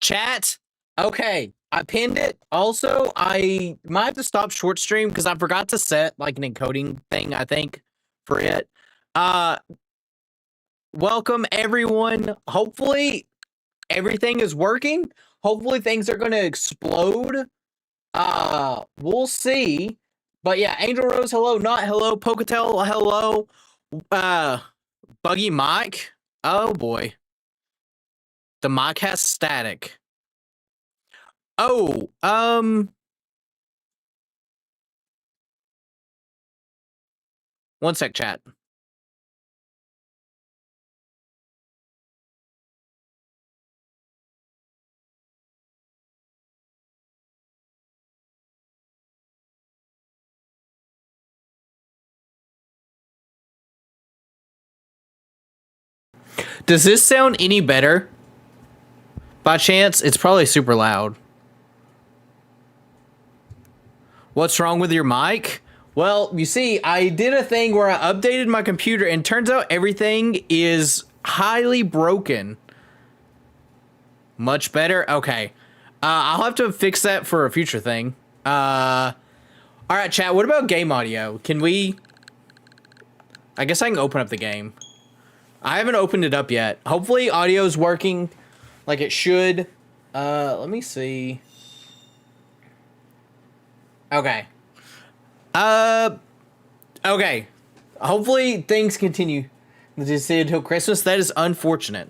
Chat. Okay, I pinned it. Also, I might have to stop short stream because I forgot to set like an encoding thing, I think, for it. Welcome everyone. Hopefully everything is working. Hopefully things are gonna explode. We'll see. But yeah, Angel Rose, hello, not hello, Poketel, hello. Buggy Mike. Oh boy. The mic has static. Oh, one sec, chat. Does this sound any better? By chance, it's probably super loud. What's wrong with your mic? Well, you see, I did a thing where I updated my computer and turns out everything is highly broken. Much better? Okay. I'll have to fix that for a future thing. Alright, chat, what about game audio? Can we... I guess I can open up the game. I haven't opened it up yet. Hopefully audio is working like it should. Let me see. Okay. Okay. Hopefully things continue to stay until Christmas. That is unfortunate.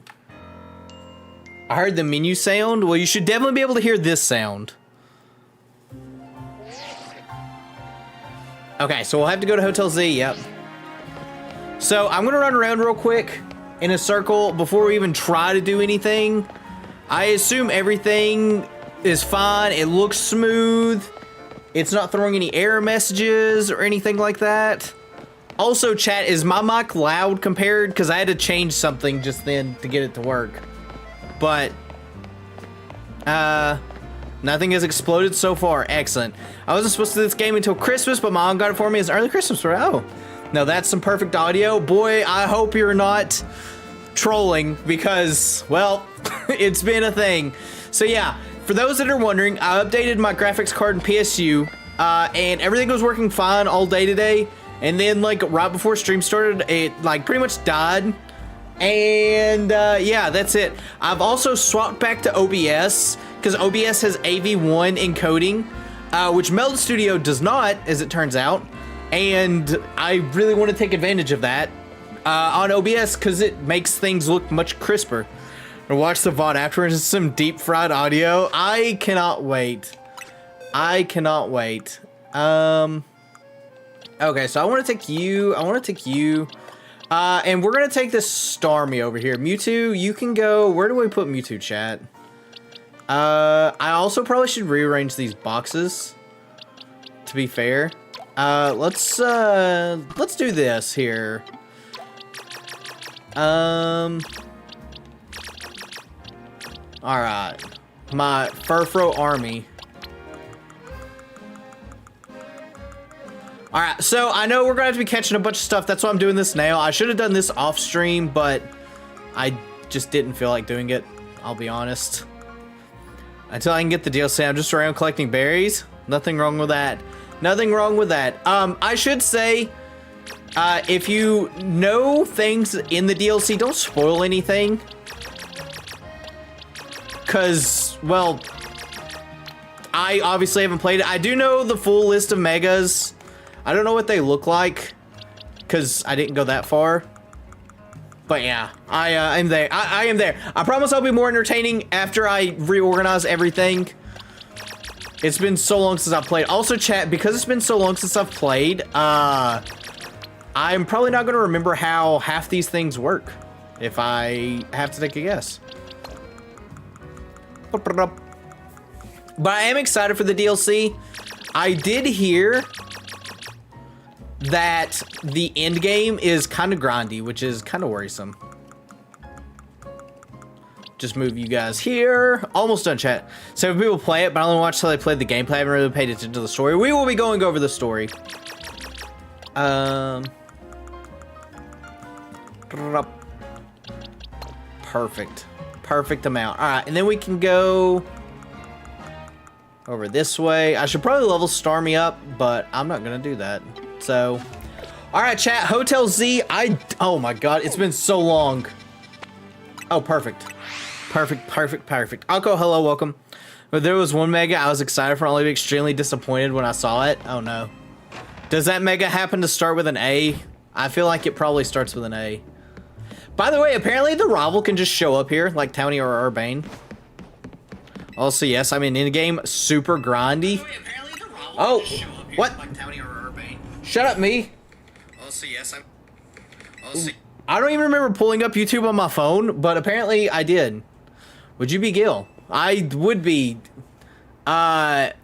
I heard the menu sound. Well, you should definitely be able to hear this sound. Okay, so we'll have to go to Hotel Z, yep. So I'm gonna run around real quick in a circle before we even try to do anything. I assume everything is fine. It looks smooth. It's not throwing any error messages or anything like that. Also, chat, is my mic loud compared? Because I had to change something just then to get it to work. But, nothing has exploded so far. Excellent. I wasn't supposed to do this game until Christmas, but Mom got it for me as an early Christmas for oh. Now that's some perfect audio. Boy, I hope you're not trolling because, well, it's been a thing. So yeah, for those that are wondering, I updated my graphics card in PSU, and everything was working fine all day today. And then, like, right before stream started, it, like, pretty much died. And, yeah, that's it. I've also swapped back to OBS, because OBS has AV1 encoding, which Meld Studio does not, as it turns out. And I really want to take advantage of that on OBS, because it makes things look much crisper. Or watch the VOD afterwards, some deep fried audio. I cannot wait. I cannot wait. Okay, so I want to take you. And we're going to take this Starmie over here. Mewtwo, you can go. Where do we put Mewtwo, chat? I also probably should rearrange these boxes, to be fair. Let's do this here. Alright. My Furfro army. Alright, so I know we're gonna have to be catching a bunch of stuff. That's why I'm doing this now. I should have done this off stream, but I just didn't feel like doing it. I'll be honest. Until I can get the DLC, I'm just around collecting berries. Nothing wrong with that. Nothing wrong with that. I should say, if you know things in the DLC, don't spoil anything. Because, well, I obviously haven't played it. I do know the full list of megas. I don't know what they look like, because I didn't go that far. But yeah, I'm there. I am there. I promise I'll be more entertaining after I reorganize everything. It's been so long since I've played. Also, chat, because it's been so long since I've played, I'm probably not going to remember how half these things work, if I have to take a guess. But I am excited for the DLC. I did hear that the end game is kind of grindy, which is kind of worrisome. Just move you guys here. Almost done, chat. So people play it, but I only watched till they played the gameplay. I haven't really paid attention to the story. We will be going over the story. Perfect. perfect amount. All right, and then we can go over this way. I should probably level Star me up, but I'm not gonna do that. So, all right, chat, Hotel Z, oh my God, it's been so long. Oh, perfect. Perfect, perfect, perfect. I'll go hello, welcome. But there was one mega I was excited for, only be extremely disappointed when I saw it. Oh no. Does that mega happen to start with an A? I feel like it probably starts with an A. By the way, apparently the rival can just show up here, like Townie or Urbane. Also, yes, I'm in game super grindy. Oh, what? Shut up, me. Also, yes, I don't even remember pulling up YouTube on my phone, but apparently I did. Would you be Gil? I would be. Why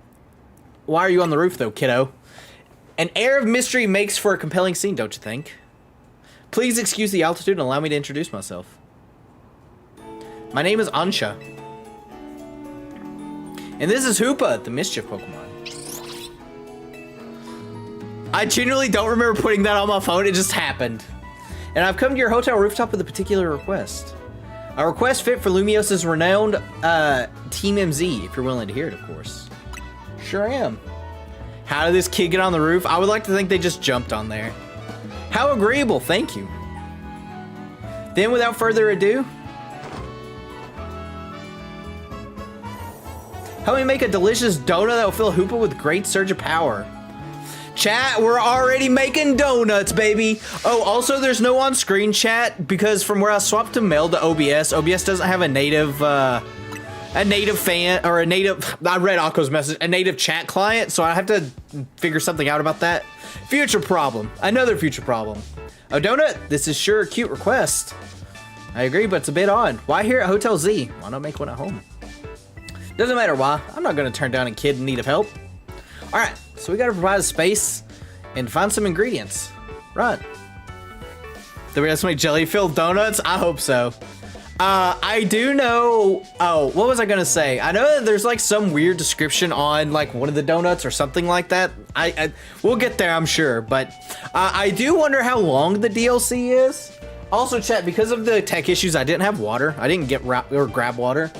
are you on the roof though, kiddo? An air of mystery makes for a compelling scene, don't you think? Please excuse the altitude and allow me to introduce myself. My name is Ansha. And this is Hoopa, the mischief Pokemon. I genuinely don't remember putting that on my phone, it just happened. And I've come to your hotel rooftop with a particular request. A request fit for Lumiose's renowned Team MZ, if you're willing to hear it, of course. Sure am. How did this kid get on the roof? I would like to think they just jumped on there. How agreeable, thank you. Then without further ado, help me make a delicious donut that will fill Hoopa with great surge of power. Chat, we're already making donuts, baby. Oh, also there's no on-screen chat because from where I swapped to mail to OBS, OBS doesn't have a native fan, or a native, I read Akko's message, a native chat client, so I have to figure something out about that. Future problem, another future problem. Oh, donut, this is sure a cute request. I agree, but it's a bit odd. Why here at Hotel Z? Why not make one at home? Doesn't matter why, I'm not gonna turn down a kid in need of help. All right, so we gotta provide a space and find some ingredients. Right. Do we have to make jelly-filled donuts? I hope so. I do know, oh, what was I gonna say? I know that there's like some weird description on like one of the donuts or something like that. We'll get there, I'm sure, but I do wonder how long the DLC is. Also, chat, because of the tech issues, I didn't have water. I didn't get grab water.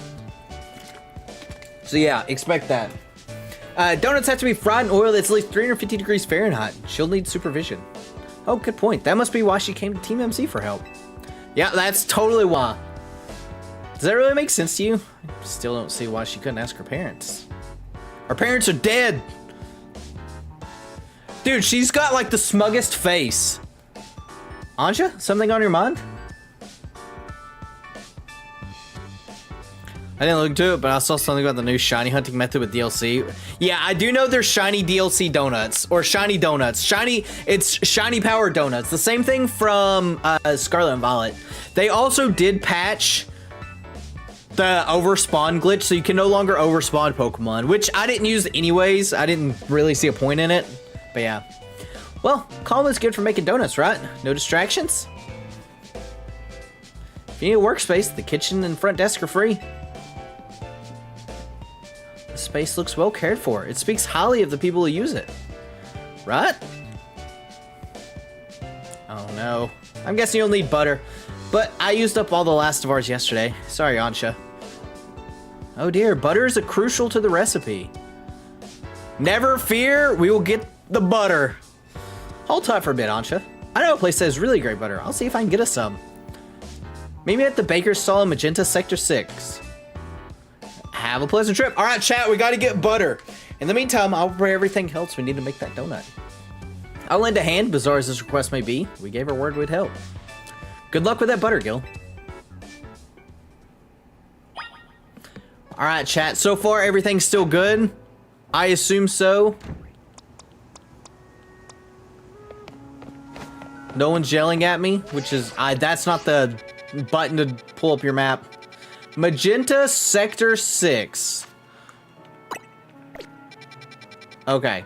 So yeah, expect that. Donuts have to be fried in oil that's at least 350 degrees Fahrenheit. She'll need supervision. Oh, good point. That must be why she came to Team MC for help. Yeah, that's totally why. Does that really make sense to you? I still don't see why she couldn't ask her parents. Her parents are dead. Dude, she's got like the smuggest face. Anja, something on your mind? I didn't look into it, but I saw something about the new shiny hunting method with DLC. Yeah, I do know there's shiny DLC donuts, or shiny donuts. It's shiny power donuts. The same thing from Scarlet and Violet. They also did patch the overspawn glitch, so you can no longer overspawn Pokemon, which I didn't use anyways. I didn't really see a point in it, but yeah. Well, calm is good for making donuts, right? No distractions? If you need a workspace, the kitchen and front desk are free. The space looks well cared for. It speaks highly of the people who use it. Right? Oh no. I'm guessing you'll need butter. But I used up all the last of ours yesterday. Sorry, Ansha. Oh dear, butter is crucial to the recipe. Never fear, we will get the butter. Hold tight for a bit, Ansha. I know a place that has really great butter. I'll see if I can get us some. Maybe at the baker's stall in Magenta Sector 6. Have a pleasant trip. All right, chat, we got to get butter. In the meantime, I'll prepare everything else we need to make that donut. I'll lend a hand, bizarre as this request may be. We gave her word we'd help. Good luck with that butter, Gil. All right, chat, so far everything's still good. I assume so. No one's yelling at me, which is, that's not the button to pull up your map. Magenta Sector 6. Okay.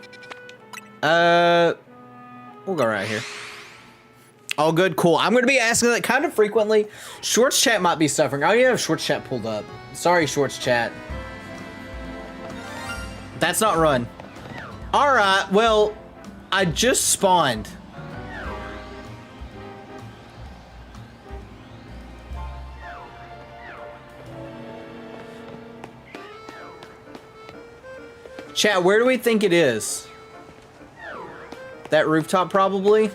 We'll go right here. All good, cool. I'm gonna be asking that kind of frequently. Shorts chat might be suffering. I don't even have Shorts chat pulled up. Sorry, Shorts chat. That's not run. All right, well, I just spawned. Chat, where do we think it is? That rooftop, probably?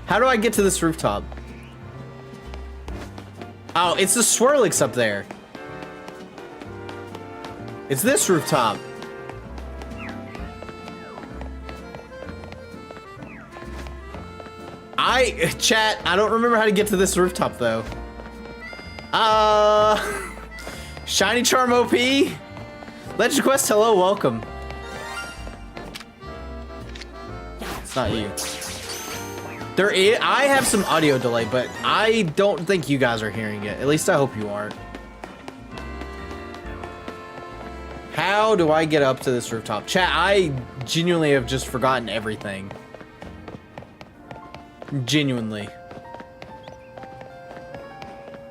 How do I get to this rooftop? Oh, it's the Swirlix up there. It's this rooftop. Chat, I don't remember how to get to this rooftop, though. Shiny Charm OP? Legend Quest, hello, welcome. It's not you. I have some audio delay, but I don't think you guys are hearing it. At least I hope you aren't. How do I get up to this rooftop? Chat, I genuinely have just forgotten everything. Genuinely.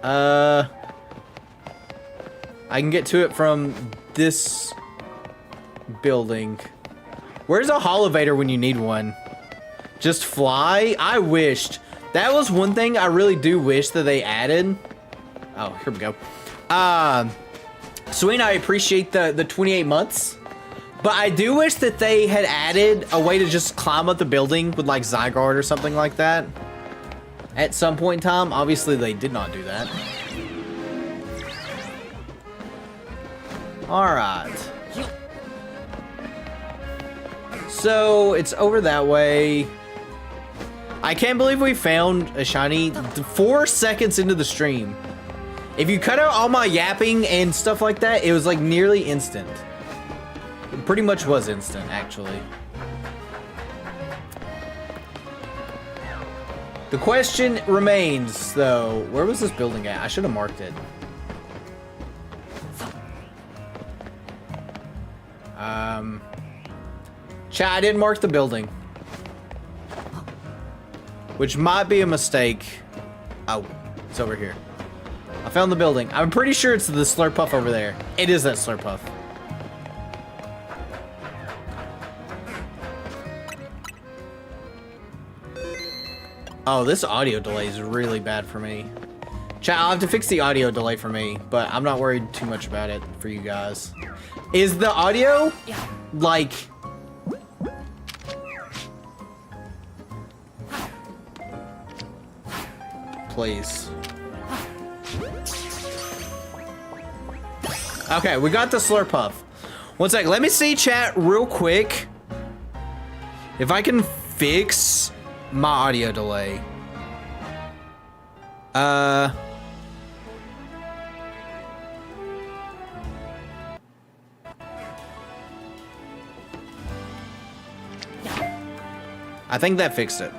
I can get to it from this building. Where's a Holovator when you need one? Just fly? I wished. That was one thing I really do wish that they added. Oh, here we go. Sweet, I appreciate the 28 months. But I do wish that they had added a way to just climb up the building with like Zygarde or something like that. At some point in time. Obviously, they did not do that. Alright. So, it's over that way. I can't believe we found a shiny 4 seconds into the stream. If you cut out all my yapping and stuff like that, it was like nearly instant. It pretty much was instant, actually. The question remains, though, where was this building at? I should have marked it. Chat, I didn't mark the building. Which might be a mistake. Oh, it's over here. I found the building. I'm pretty sure it's the Slurpuff over there. It is that Slurpuff. Oh, this audio delay is really bad for me. Chat, I'll have to fix the audio delay for me, but I'm not worried too much about it for you guys. Is the audio, like... Please. Okay, we got the Slurpuff. One sec, let me see chat real quick. If I can fix my audio delay. I think that fixed it.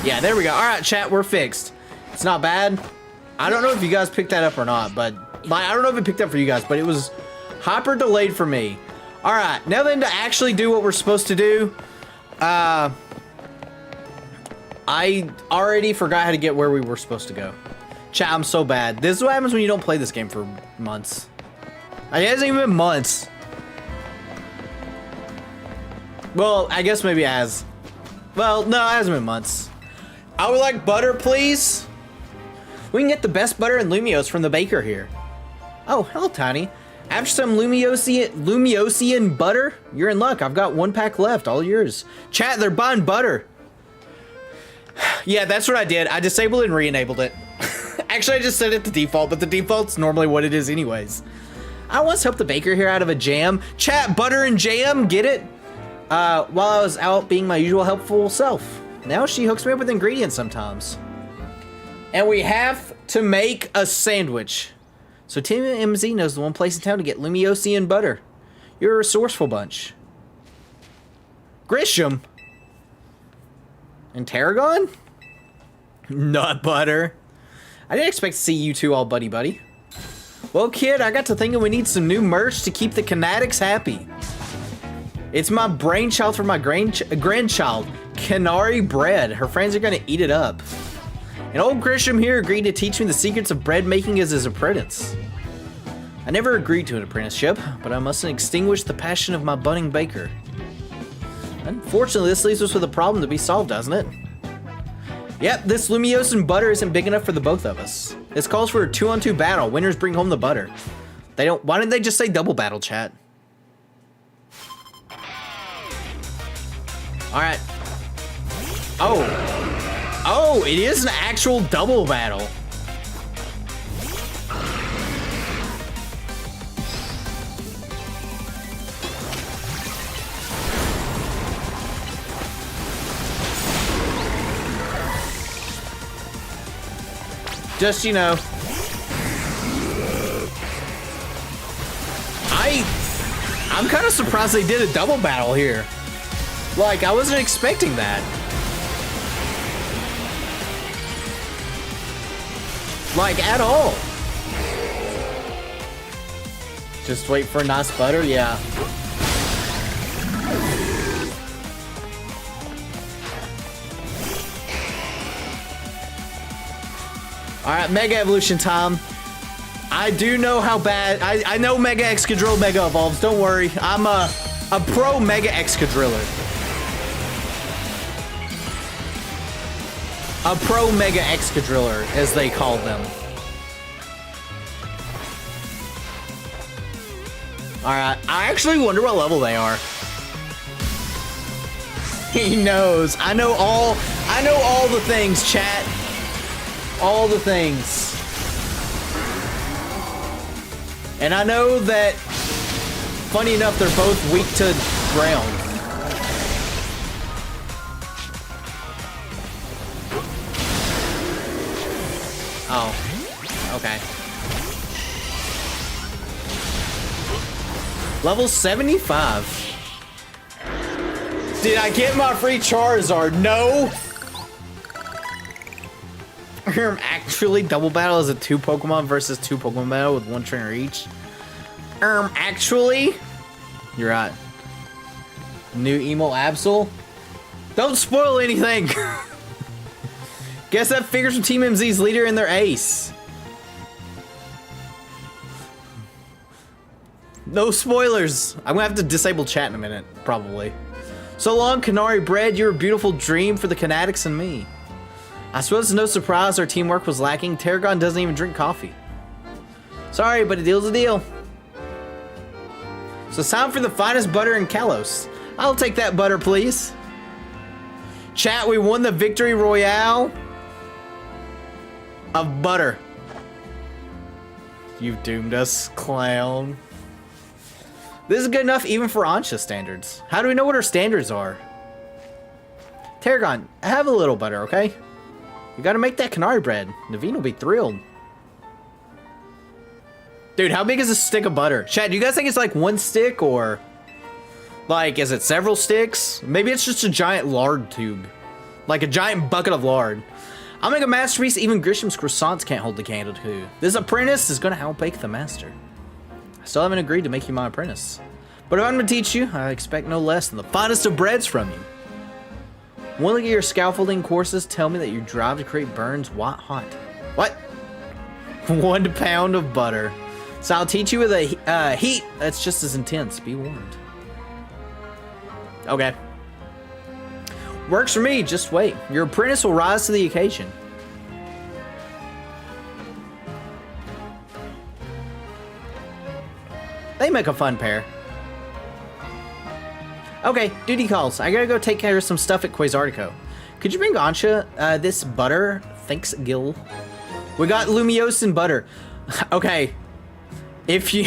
Yeah, there we go. All right, chat, we're fixed. It's not bad. I don't know if you guys picked that up or not, but I don't know if it picked up for you guys, but it was hyper delayed for me. All right, now then to actually do what we're supposed to do. I already forgot how to get where we were supposed to go. Chat, I'm so bad. This is what happens when you don't play this game for months. It hasn't even been months. Well, I guess maybe it has. Well, no, it hasn't been months. I would like butter, please. We can get the best butter and Lumiose from the baker here. Oh, hello, Tiny. After some Lumiosian butter, you're in luck. I've got 1 pack left, all yours. Chat, they're buying butter. Yeah, that's what I did. I disabled and re-enabled it. Actually, I just set it to default, but the default's normally what it is anyways. I once helped the baker here out of a jam. Chat, butter and jam, get it? While I was out being my usual helpful self. Now she hooks me up with ingredients sometimes. And we have to make a sandwich. So Tim MZ knows the one place in town to get Lumiosian butter. You're a resourceful bunch. Grisham. And Tarragon? Nut butter. I didn't expect to see you two all buddy-buddy. Well, kid, I got to thinking we need some new merch to keep the Canatics happy. It's my brainchild for my grandchild, Canary Bread. Her friends are gonna eat it up. And old Grisham here agreed to teach me the secrets of bread making as his apprentice. I never agreed to an apprenticeship, but I mustn't extinguish the passion of my budding baker. Unfortunately, this leaves us with a problem to be solved, doesn't it? Yep, this Lumiose and butter isn't big enough for the both of us. This calls for a 2-on-2 battle. Winners bring home the butter. They don't. Why didn't they just say double battle, chat? All right. Oh, it is an actual double battle. Just, you know. I'm kind of surprised they did a double battle here. Like, I wasn't expecting that. Like, at all. Just wait for a nice butter, yeah. Alright, Mega Evolution time. I do know how bad. I know Mega Excadrill Mega Evolves. Don't worry. I'm a pro Mega Excadriller. A pro Mega Excadriller, as they call them. Alright, I actually wonder what level they are. He knows. I know all the things, chat. All the things. And I know that, funny enough, they're both weak to ground. Oh, okay. Level 75. Did I get my free Charizard? No! Actually, double battle is a 2 Pokemon versus 2 Pokemon battle with 1 trainer each. Actually, you're right. New Emo Absol. Don't spoil anything. Guess that figures from Team MZ's leader and their ace. No spoilers. I'm gonna have to disable chat in a minute, probably. So long, Canary Bread. You're a beautiful dream for the Canatics and me. I suppose it's no surprise our teamwork was lacking. Tarragon doesn't even drink coffee. Sorry, but a deal's a deal. So it's time for the finest butter in Kalos. I'll take that butter, please. Chat, we won the victory royale of butter. You've doomed us, clown. This is good enough even for Ansha standards. How do we know what our standards are? Tarragon, have a little butter, okay? You gotta make that Canary Bread. Naveen will be thrilled. Dude, how big is a stick of butter? Chat, do you guys think it's like 1 stick or... like, is it several sticks? Maybe it's just a giant lard tube. Like a giant bucket of lard. I'll make a masterpiece even Grisham's croissants can't hold the candle to. This apprentice is gonna outbake the master. I still haven't agreed to make you my apprentice. But if I'm gonna teach you, I expect no less than the finest of breads from you. One look at your scaffolding courses tell me that you drive to create burns white hot. What? 1 pound of butter. So I'll teach you with a heat that's just as intense. Be warned. Okay. Works for me. Just wait. Your apprentice will rise to the occasion. They make a fun pair. Okay, duty calls. I gotta go take care of some stuff at Quasartico. Could you bring Ansha this butter? Thanks, Gil. We got Lumiose and butter. Okay. If you...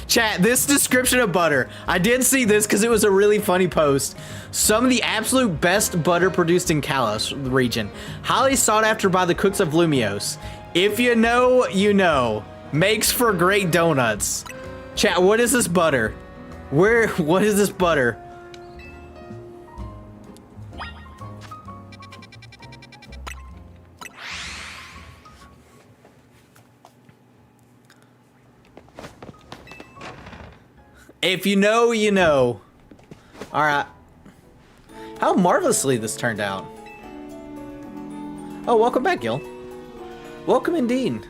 Chat, this description of butter. I did see this because it was a really funny post. Some of the absolute best butter produced in Kalos region. Highly sought after by the cooks of Lumiose. If you know, you know. Makes for great donuts. Chat, what is this butter? What is this butter? If you know, you know. Alright. How marvelously this turned out. Oh, welcome back, Gil. Welcome indeed.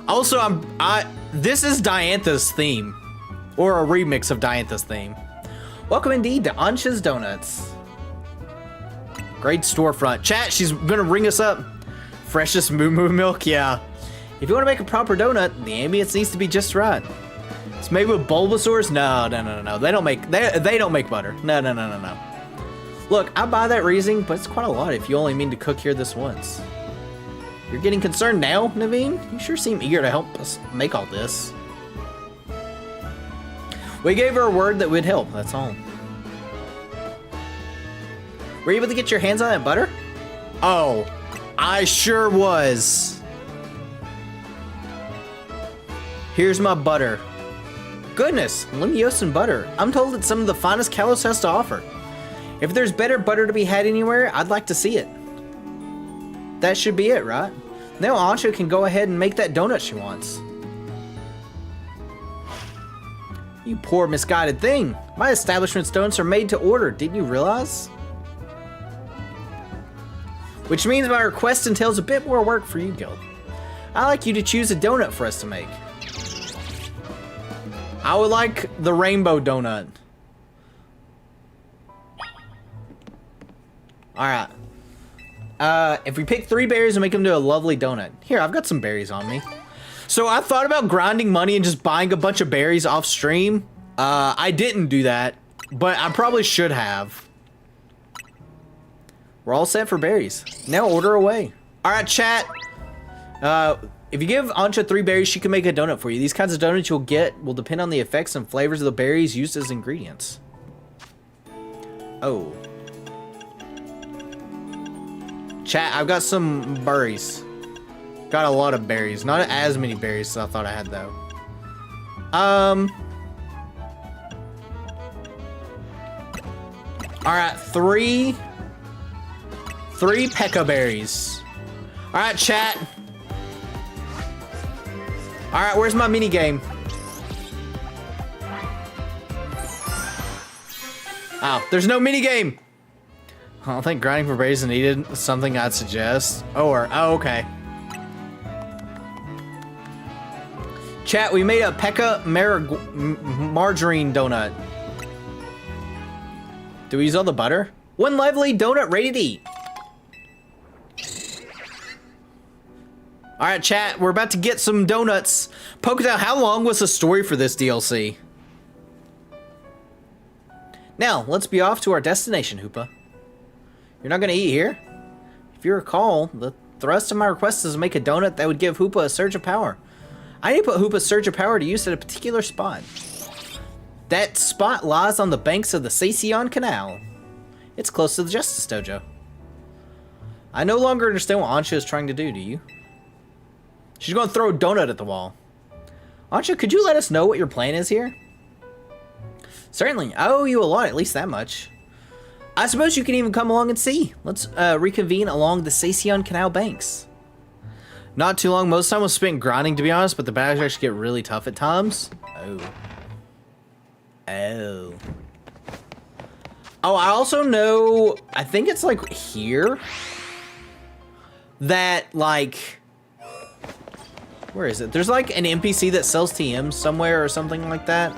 Also, this is Diantha's theme. Or a remix of Diantha's theme. Welcome indeed to Ansha's Donuts. Great storefront. Chat, she's gonna ring us up. Freshest moo moo milk, yeah. If you want to make a proper donut, the ambience needs to be just right. It's made with Bulbasaurs? No. They don't make butter. No. Look, I buy that reasoning, but it's quite a lot if you only mean to cook here this once. You're getting concerned now, Naveen? You sure seem eager to help us make all this. We gave her a word that would help, that's all. Were you able to get your hands on that butter? Oh, I sure was. Here's my butter. Goodness, Lumiose butter. I'm told it's some of the finest Kalos has to offer. If there's better butter to be had anywhere, I'd like to see it. That should be it, right? Now Ancha can go ahead and make that donut she wants. You poor misguided thing. My establishment's donuts are made to order, didn't you realize? Which means my request entails a bit more work for you, Guild. I'd like you to choose a donut for us to make. I would like the rainbow donut. Alright. If we pick 3 berries and make them to a lovely donut. Here, I've got some berries on me. So I thought about grinding money and just buying a bunch of berries off stream. I didn't do that, but I probably should have. We're all set for berries. Now order away. Alright, chat. If you give Ancha 3 berries, she can make a donut for you. These kinds of donuts you'll get will depend on the effects and flavors of the berries used as ingredients. Oh. Chat, I've got some berries. Got a lot of berries. Not as many berries as I thought I had, though. Alright, 3 Pekka berries. Alright, chat. Alright, where's my mini game? Oh, there's no mini game. I don't think grinding for berries is needed. Something I'd suggest. Oh, okay. Chat, we made a Pekka margarine donut. Do we use all the butter? One lively donut ready to eat. Alright, chat, we're about to get some donuts. Pokémon, how long was the story for this DLC? Now, let's be off to our destination, Hoopa. You're not gonna eat here? If you recall, the thrust of my request is to make a donut that would give Hoopa a surge of power. I need to put Hoopa's surge of power to use at a particular spot. That spot lies on the banks of the Z-A Canal. It's close to the Justice Dojo. I no longer understand what Ancha is trying to do you? She's gonna throw a donut at the wall. Ancha, could you let us know what your plan is here? Certainly, I owe you a lot, at least that much. I suppose you can even come along and see. Let's reconvene along the Z-A Canal banks. Not too long, most time was spent grinding, to be honest, but the battles actually get really tough at times. Oh, I also know, I think it's like here, that like, where is it? There's like an NPC that sells TMs somewhere or something like that.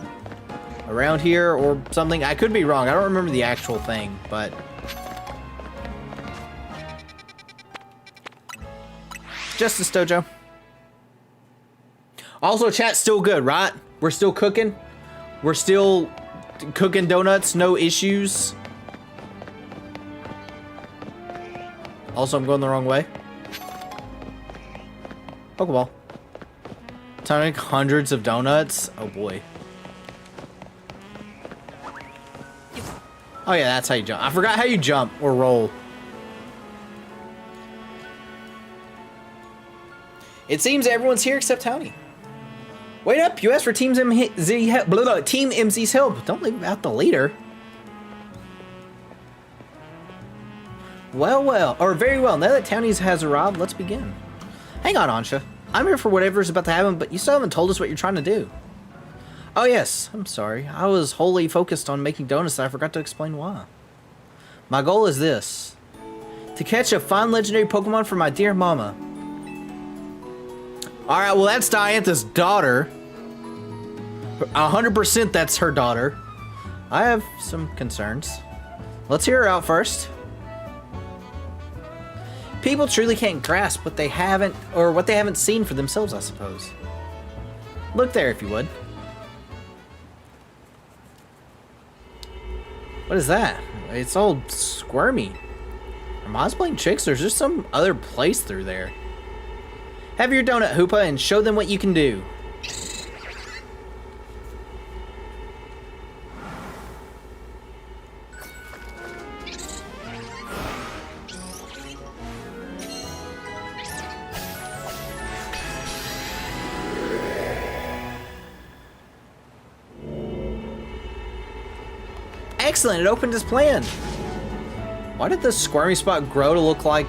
Around here or something. I could be wrong. I don't remember the actual thing, but... Justice Dojo. Also, chat's still good, right? We're still cooking. We're still cooking donuts. No issues. Also, I'm going the wrong way. Pokeball. Time to make hundreds of donuts. Oh, boy. Oh yeah, that's how you jump. I forgot how you jump or roll. It seems everyone's here except Tony. Wait up, you asked for Team MZ's help. Don't leave out the leader. Well, or very well. Now that Tony has arrived, let's begin. Hang on, Ancha. I'm here for whatever's about to happen, but you still haven't told us what you're trying to do. Oh yes, I'm sorry. I was wholly focused on making donuts and I forgot to explain why. My goal is this. To catch a fine legendary Pokemon for my dear mama. Alright, well that's Diantha's daughter. 100% that's her daughter. I have some concerns. Let's hear her out first. People truly can't grasp what they haven't seen for themselves, I suppose. Look there if you would. What is that? It's all squirmy. Are Mods playing tricks, or is there some other place through there? Have your donut, Hoopa, and show them what you can do. Excellent, it opened as planned. Why did this squirmy spot grow to look like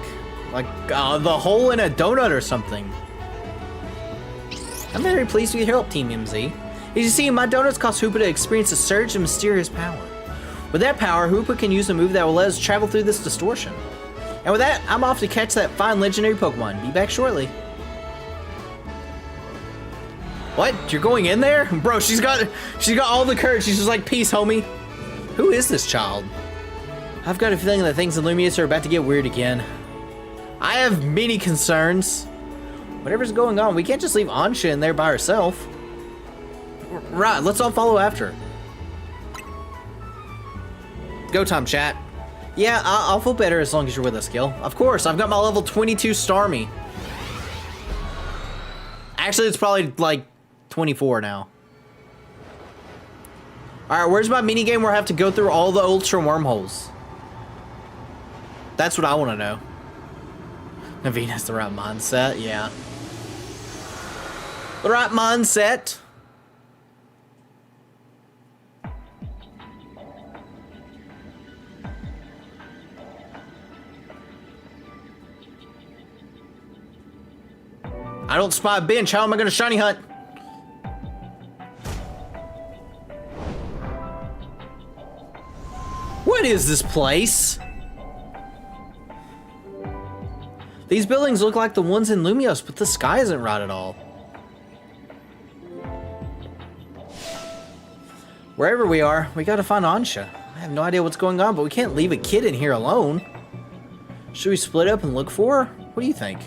the hole in a donut or something? I'm very pleased with your help, Team MZ. As you see, my donuts cause Hoopa to experience a surge of mysterious power. With that power, Hoopa can use a move that will let us travel through this distortion. And with that, I'm off to catch that fine legendary Pokemon. Be back shortly. What? You're going in there? Bro, she's got all the courage. She's just like, peace, homie. Who is this child? I've got a feeling that things in Lumiose are about to get weird again. I have many concerns. Whatever's going on, we can't just leave Ansha in there by herself. Right, let's all follow after her. Go time, chat. Yeah, I'll feel better as long as you're with us, Gil. Of course, I've got my level 22 Starmie. Actually, it's probably like 24 now. Alright, where's my minigame where I have to go through all the ultra wormholes? That's what I want to know. Naveen has the right mindset, yeah. The right mindset. I don't spy a bench. How am I going to shiny hunt? What is this place? These buildings look like the ones in Lumiose, but the sky isn't right at all. Wherever we are, we gotta find Ansha. I have no idea what's going on, but we can't leave a kid in here alone. Should we split up and look for her? What do you think?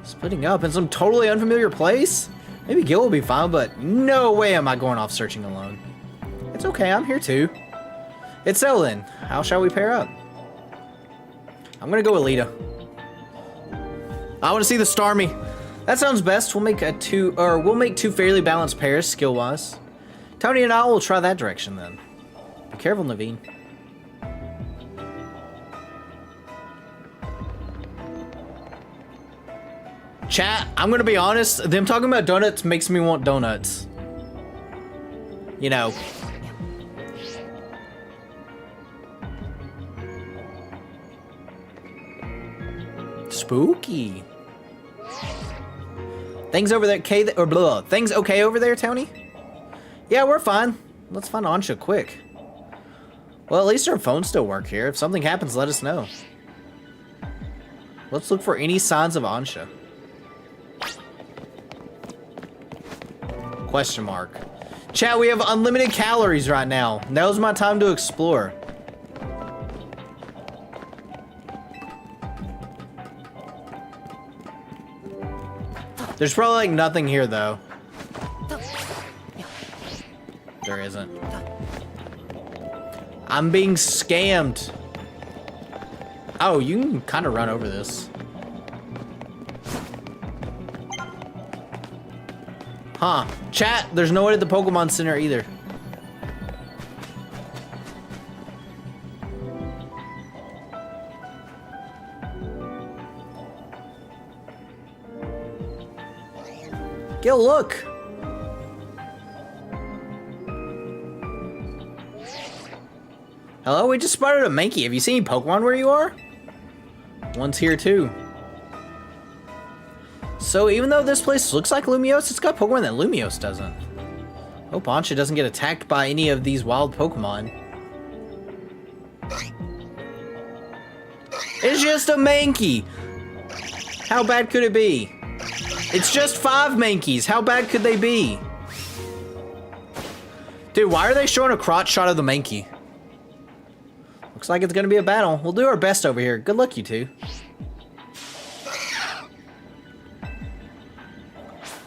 Splitting up in some totally unfamiliar place? Maybe Gil will be fine, but no way am I going off searching alone. It's okay, I'm here too. It's so then, how shall we pair up? I'm gonna go with Lita. I want to see the Starmie. That sounds best. We'll make two fairly balanced pairs skill-wise. Tony and I will try that direction then. Be careful, Naveen. Chat, I'm gonna be honest. Them talking about donuts makes me want donuts. You know. Spooky. Things over there, things okay over there, Tony? Yeah, we're fine. Let's find Ansha quick. Well, at least our phones still work here. If something happens, let us know. Let's look for any signs of Ansha. Question mark. Chat, we have unlimited calories right now. Now's my time to explore. There's probably like nothing here though. There isn't. I'm being scammed. Oh, you can kind of run over this. Huh. Chat, there's no one at the Pokemon Center either. Gil, look! Hello, we just spotted a Mankey. Have you seen any Pokemon where you are? One's here too. So even though this place looks like Lumiose, it's got Pokemon that Lumiose doesn't. Hope Ansha doesn't get attacked by any of these wild Pokemon. It's just a Mankey! How bad could it be? It's just 5 Mankeys. How bad could they be? Dude, why are they showing a crotch shot of the Mankey? Looks like it's gonna be a battle. We'll do our best over here. Good luck, you two.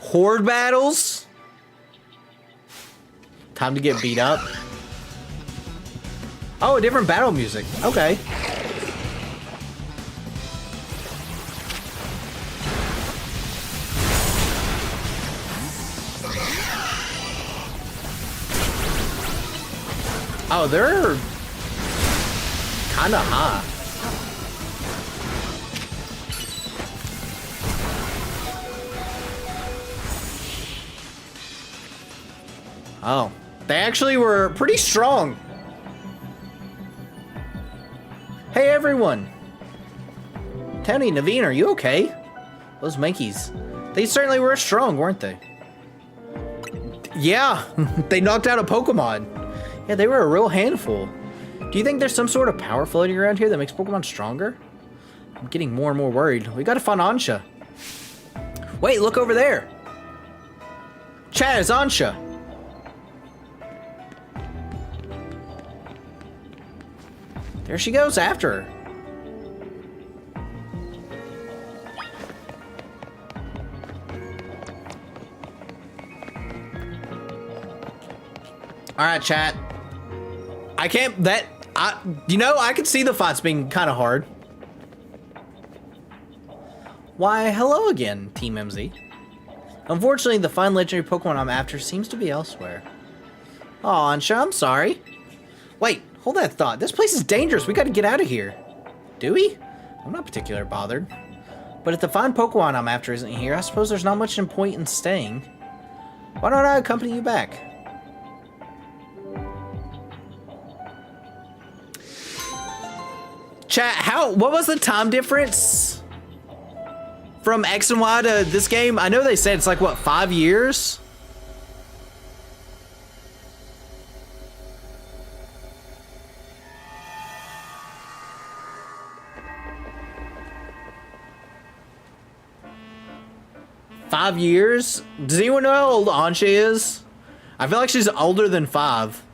Horde battles? Time to get beat up. Oh, a different battle music. Okay. Oh, they're kind of high. Oh, they actually were pretty strong. Hey, everyone. Tony, Naveen, are you okay? Those monkeys. They certainly were strong, weren't they? Yeah, they knocked out a Pokemon. Yeah, they were a real handful. Do you think there's some sort of power floating around here that makes Pokemon stronger? I'm getting more and more worried. We gotta find Ansha. Wait, look over there. Chat, it's Ansha. There she goes after her. All right, chat. I can't, I could see the fights being kind of hard. Why, hello again, Team MZ. Unfortunately, the fine legendary Pokemon I'm after seems to be elsewhere. Aw, Ansha, I'm sorry. Wait, hold that thought. This place is dangerous. We gotta get out of here. Do we? I'm not particularly bothered. But if the fine Pokemon I'm after isn't here, I suppose there's not much point in staying. Why don't I accompany you back? Chat, what was the time difference from X and Y to this game? I know they said it's like, what, 5 years? Five years? Does anyone know how old Ansha is? I feel like she's older than 5.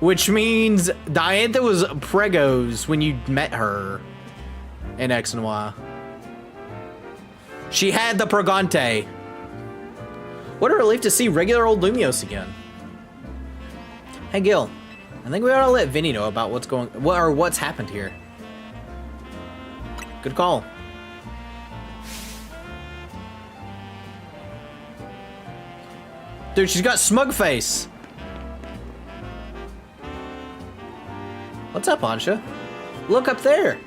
Which means Diantha was pregos when you met her in X and Y. She had the Pregante. What a relief to see regular old Lumiose again. Hey Gil, I think we ought to let Vinny know about what's happened here. Good call. Dude, she's got smug face. What's up, Ansha? Look up there.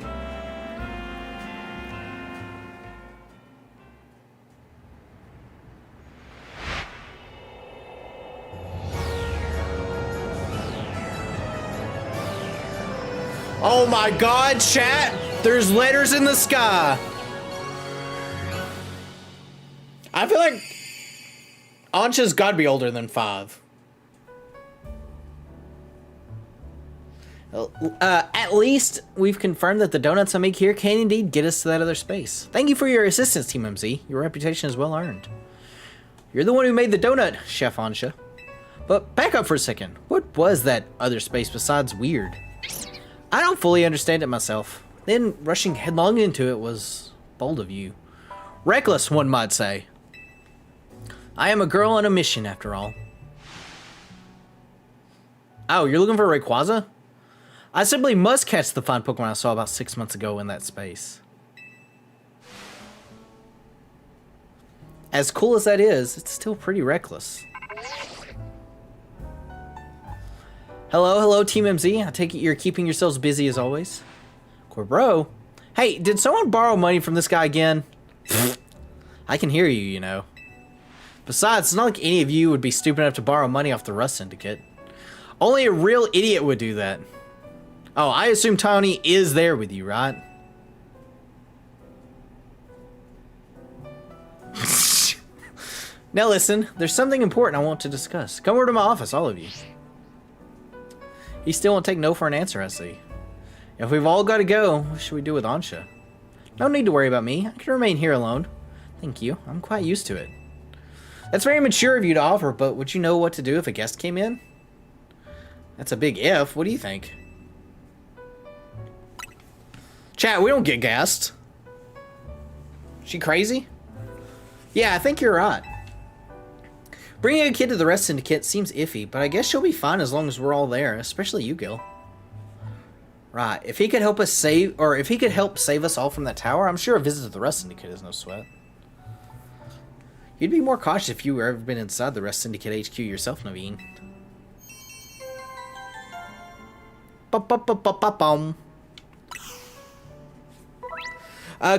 Oh my God, chat! There's letters in the sky. I feel like Ansha's gotta be older than 5. At least we've confirmed that the donuts I make here can indeed get us to that other space. Thank you for your assistance, Team MZ. Your reputation is well earned. You're the one who made the donut, Chef Ansha. But back up for a second. What was that other space besides weird? I don't fully understand it myself. Then rushing headlong into it was bold of you. Reckless, one might say. I am a girl on a mission, after all. Oh, you're looking for Rayquaza? I simply must catch the fine Pokemon I saw about 6 months ago in that space. As cool as that is, it's still pretty reckless. Hello, Team MZ. I take it you're keeping yourselves busy as always. Corbro? Hey, did someone borrow money from this guy again? I can hear you, you know. Besides, it's not like any of you would be stupid enough to borrow money off the Rust Syndicate. Only a real idiot would do that. Oh, I assume Tony is there with you, right? Now listen, there's something important I want to discuss. Come over to my office, all of you. You still won't take no for an answer, I see. If we've all got to go, what should we do with Ansha? No need to worry about me. I can remain here alone. Thank you. I'm quite used to it. That's very mature of you to offer, but would you know what to do if a guest came in? That's a big if. What do you think? Chat, we don't get gassed. She crazy? Yeah, I think you're right. Bringing a kid to the rest syndicate seems iffy, but I guess she'll be fine as long as we're all there, especially you, Gil. Right, if he could help us save, or if he could help save us all from that tower, I'm sure a visit to the rest syndicate is no sweat. You'd be more cautious if you were ever been inside the rest syndicate HQ yourself, Naveen.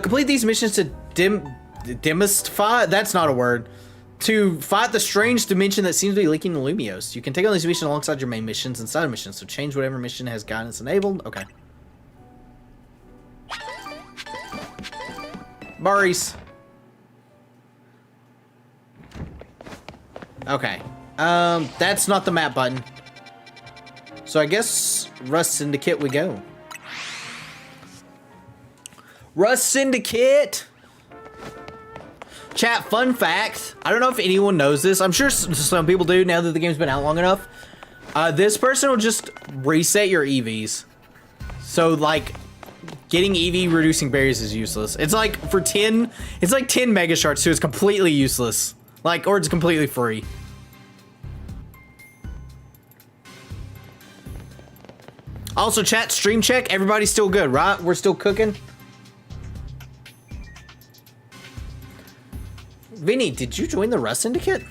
Complete these missions to demystify. That's not a word. To fight the strange dimension that seems to be leaking in Lumiose. You can take on these missions alongside your main missions and side missions, so change whatever mission has guidance enabled. Okay. Maurice. Okay. That's not the map button. So I guess Rust Syndicate we go. Rust Syndicate! Chat, fun fact. I don't know if anyone knows this. I'm sure some people do now that the game's been out long enough. This person will just reset your EVs. So, like, getting EV reducing barriers is useless. It's like, for 10, it's like 10 mega shards, so it's completely useless. Like, or it's completely free. Also, chat, stream check. Everybody's still good, right? We're still cooking. Vinny, did you join the Rust Syndicate?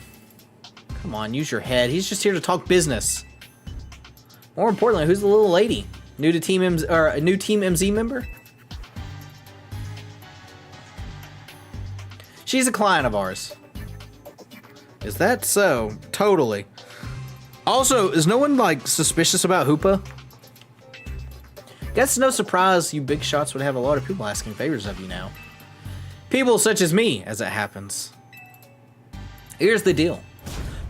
Come on, use your head. He's just here to talk business. More importantly, who's the little lady? New to Team MZ, or a new Team MZ member? She's a client of ours. Is that so? Totally. Also, is no one like suspicious about Hoopa? Guess it's no surprise you big shots would have a lot of people asking favors of you now. People such as me, as it happens. Here's the deal.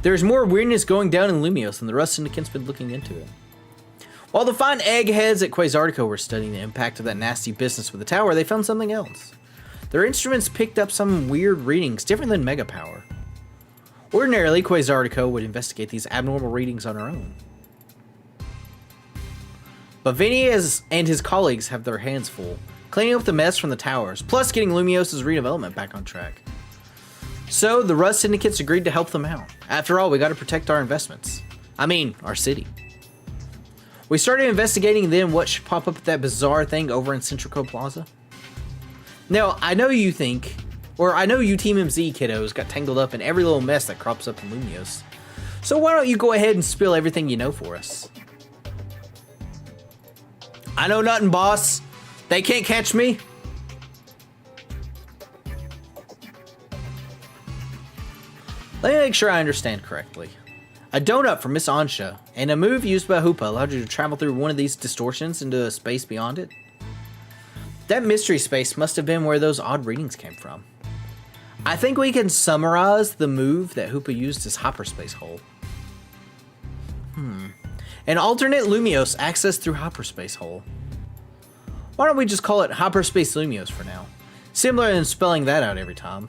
There's more weirdness going down in Lumiose and the Rust Syndicate's been looking into it. While the fine eggheads at Quasartico were studying the impact of that nasty business with the tower, they found something else. Their instruments picked up some weird readings different than Mega Power. Ordinarily, Quasartico would investigate these abnormal readings on her own. But Vinny and his colleagues have their hands full, cleaning up the mess from the towers, plus getting Lumiose's redevelopment back on track. So, the Rust Syndicates agreed to help them out. After all, we gotta protect our investments. I mean, our city. We started investigating then what should pop up at that bizarre thing over in Centrico Plaza. Now, I know you think, or I know you Team MZ kiddos got tangled up in every little mess that crops up in Lumiose. So why don't you go ahead and spill everything you know for us? I know nothing, boss. They can't catch me. Let me make sure I understand correctly. A donut from Miss Ansha and a move used by Hoopa allowed you to travel through one of these distortions into a space beyond it. That mystery space must have been where those odd readings came from. I think we can summarize the move that Hoopa used as hyperspace hole. An alternate Lumiose access through hyperspace hole. Why don't we just call it hyperspace Lumiose for now? Similar than spelling that out every time.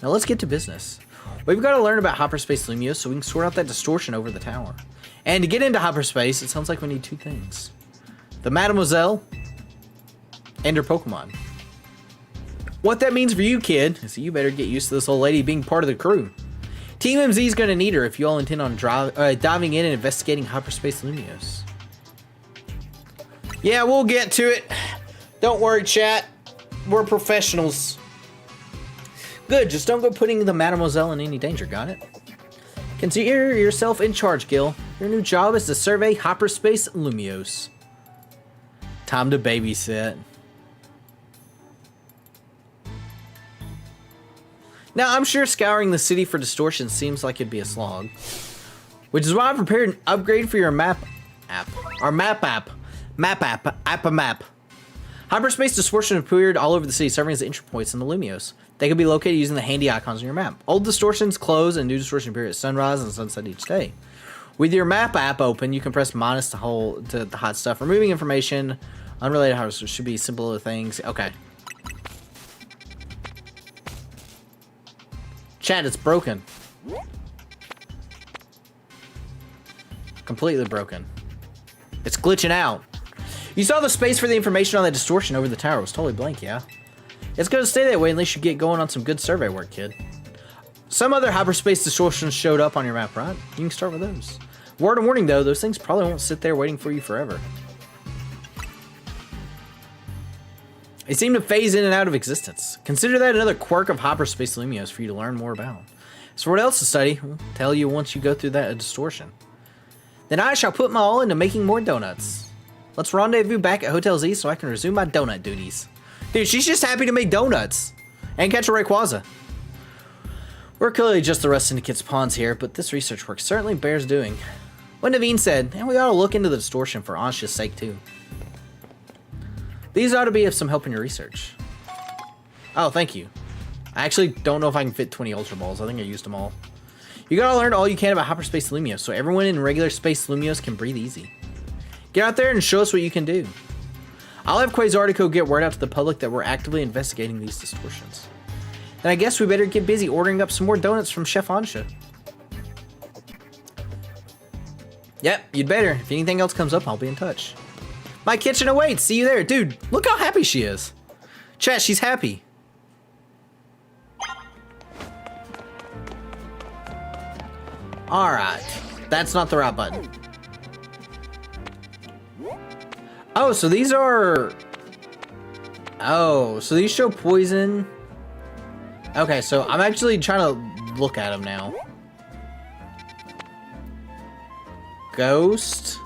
Now let's get to business. We've got to learn about hyperspace Lumiose so we can sort out that distortion over the tower. And to get into hyperspace, it sounds like we need two things. The Mademoiselle and her Pokemon. What that means for you, kid, is that you better get used to this old lady being part of the crew. Team MZ is going to need her if you all intend on diving in and investigating hyperspace Lumiose. Yeah, we'll get to it. Don't worry, chat. We're professionals. Good, just don't go putting the Mademoiselle in any danger, got it? Consider yourself in charge, Gil. Your new job is to survey hyperspace Lumiose. Time to babysit. Now, I'm sure scouring the city for distortion seems like it'd be a slog. Which is why I prepared an upgrade for your map app. Our map app. Hyperspace distortion appeared all over the city, serving as entry points in the Lumiose. They can be located using the handy icons on your map. Old distortions close and new distortion appear at sunrise and sunset each day. With your map app open, you can press minus to the hot stuff. Removing information, unrelated hyperspace should be simpler things. Okay. Chat, it's broken. Completely broken. It's glitching out. You saw the space for the information on that distortion over the tower was totally blank, yeah? It's gonna stay that way unless you get going on some good survey work, kid. Some other hyperspace distortions showed up on your map, right? You can start with those. Word of warning though, those things probably won't sit there waiting for you forever. They seem to phase in and out of existence. Consider that another quirk of hyperspace Lumiose for you to learn more about. So what else to study? We'll tell you once you go through that distortion. Then I shall put my all into making more donuts. Let's rendezvous back at Hotel Z so I can resume my donut duties. Dude, she's just happy to make donuts and catch a Rayquaza. We're clearly just the Rust Syndicate's pawns here, but this research work certainly bears doing. What Naveen said, and we ought to look into the distortion for Ansha's sake too. These ought to be of some help in your research. Oh, thank you. I actually don't know if I can fit 20 Ultra Balls. I think I used them all. You gotta learn all you can about hyperspace Lumiose so everyone in regular space Lumiose can breathe easy. Get out there and show us what you can do. I'll have Quasartico get word out to the public that we're actively investigating these distortions. Then I guess we better get busy ordering up some more donuts from Chef Ansha. Yep, you'd better. If anything else comes up, I'll be in touch. My kitchen awaits. See you there. Dude, look how happy she is. Chat, she's happy. Alright. That's not the right button. Oh, so these are... Oh, so these show poison. Okay, so I'm actually trying to look at them now. Ghost.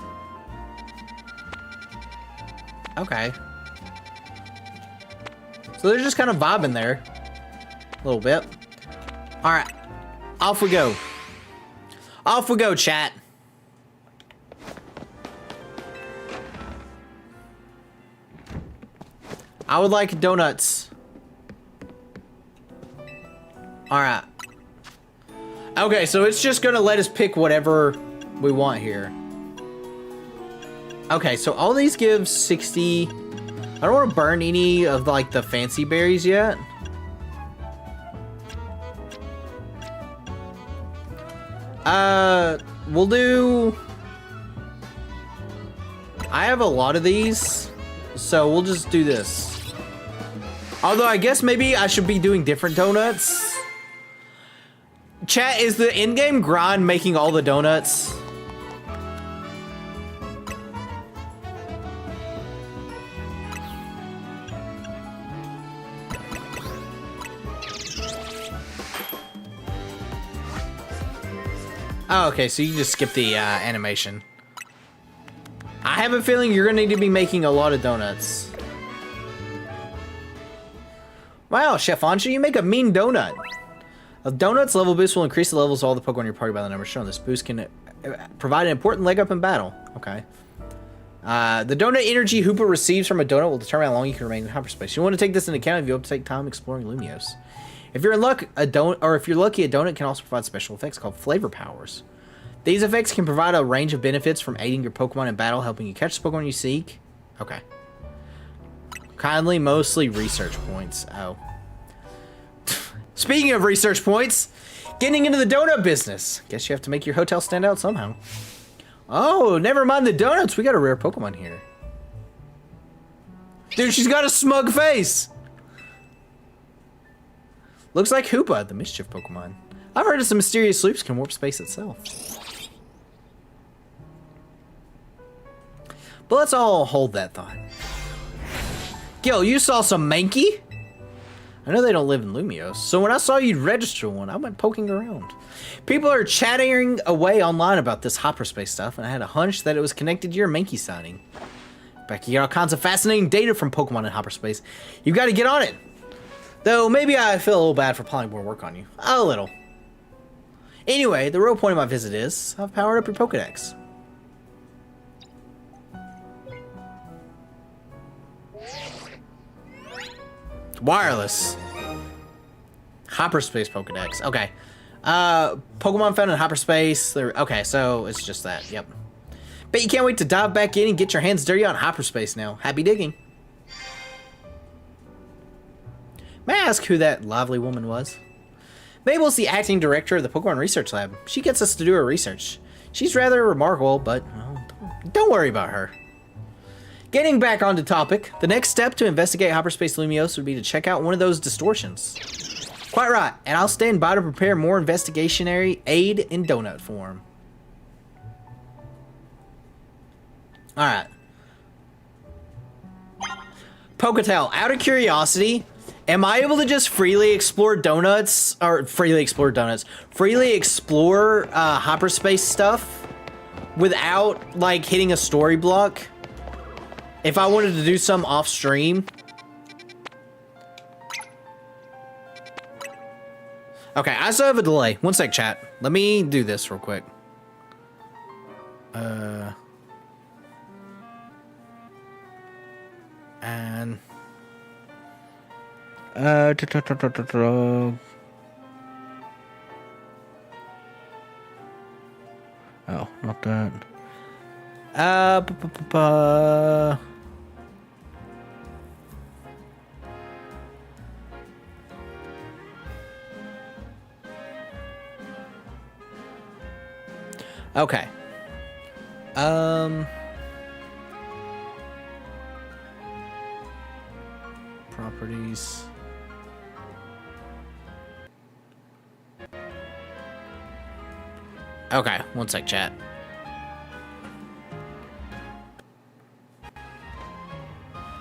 Okay. So they're just kind of vibing there. A little bit. Alright. Off we go. Off we go, chat. I would like donuts. Alright. Okay, so it's just gonna let us pick whatever we want here. Okay, so all these give 60. I don't want to burn any of like the fancy berries yet. We'll do... I have a lot of these, so we'll just do this. Although I guess maybe I should be doing different donuts. Chat, is the in-game grind making all the donuts? Oh, okay, so you just skip the animation. I have a feeling you're gonna need to be making a lot of donuts. Wow, Chef Ansha, you make a mean donut. A donut's level boost will increase the levels of all the Pokemon in your party by the number shown. This boost can provide an important leg up in battle. Okay. The donut energy Hoopa receives from a donut will determine how long you can remain in hyperspace. You want to take this into account if you hope to take time exploring Lumiose. If you're in luck, if you're lucky, a donut can also provide special effects called flavor powers. These effects can provide a range of benefits from aiding your Pokemon in battle, helping you catch the Pokemon you seek. Okay. Kindly, mostly research points. Oh. Speaking of research points, getting into the donut business. Guess you have to make your hotel stand out somehow. Oh, never mind the donuts. We got a rare Pokemon here. Dude, she's got a smug face. Looks like Hoopa, the mischief Pokemon. I've heard of some mysterious loops can warp space itself. But let's all hold that thought. Gil, you saw some Mankey? I know they don't live in Lumiose, so when I saw you register one, I went poking around. People are chattering away online about this hyperspace stuff, and I had a hunch that it was connected to your Mankey sighting. Back, you get all kinds of fascinating data from Pokemon in hyperspace. You've got to get on it. Though, maybe I feel a little bad for piling more work on you. A little. Anyway, the real point of my visit is, I've powered up your Pokedex. Wireless. Hyperspace Pokedex. Okay. Pokemon found in hyperspace. Okay, so it's just that. Yep. Bet you can't wait to dive back in and get your hands dirty on hyperspace now. Happy digging. May I ask who that lively woman was? Mabel's the acting director of the Pokemon Research Lab. She gets us to do her research. She's rather remarkable, but well, don't worry about her. Getting back onto topic, the next step to investigate hyperspace Lumiose would be to check out one of those distortions. Quite right, and I'll stand by to prepare more investigationary aid in donut form. Alright. Poketel, out of curiosity, am I able to just freely explore donuts, or freely explore hyperspace stuff without, like, hitting a story block? If I wanted to do some off stream? Okay, I still have a delay. One sec, chat. Let me do this real quick. And... Oh, not that. Okay. Properties. Okay, one sec, chat.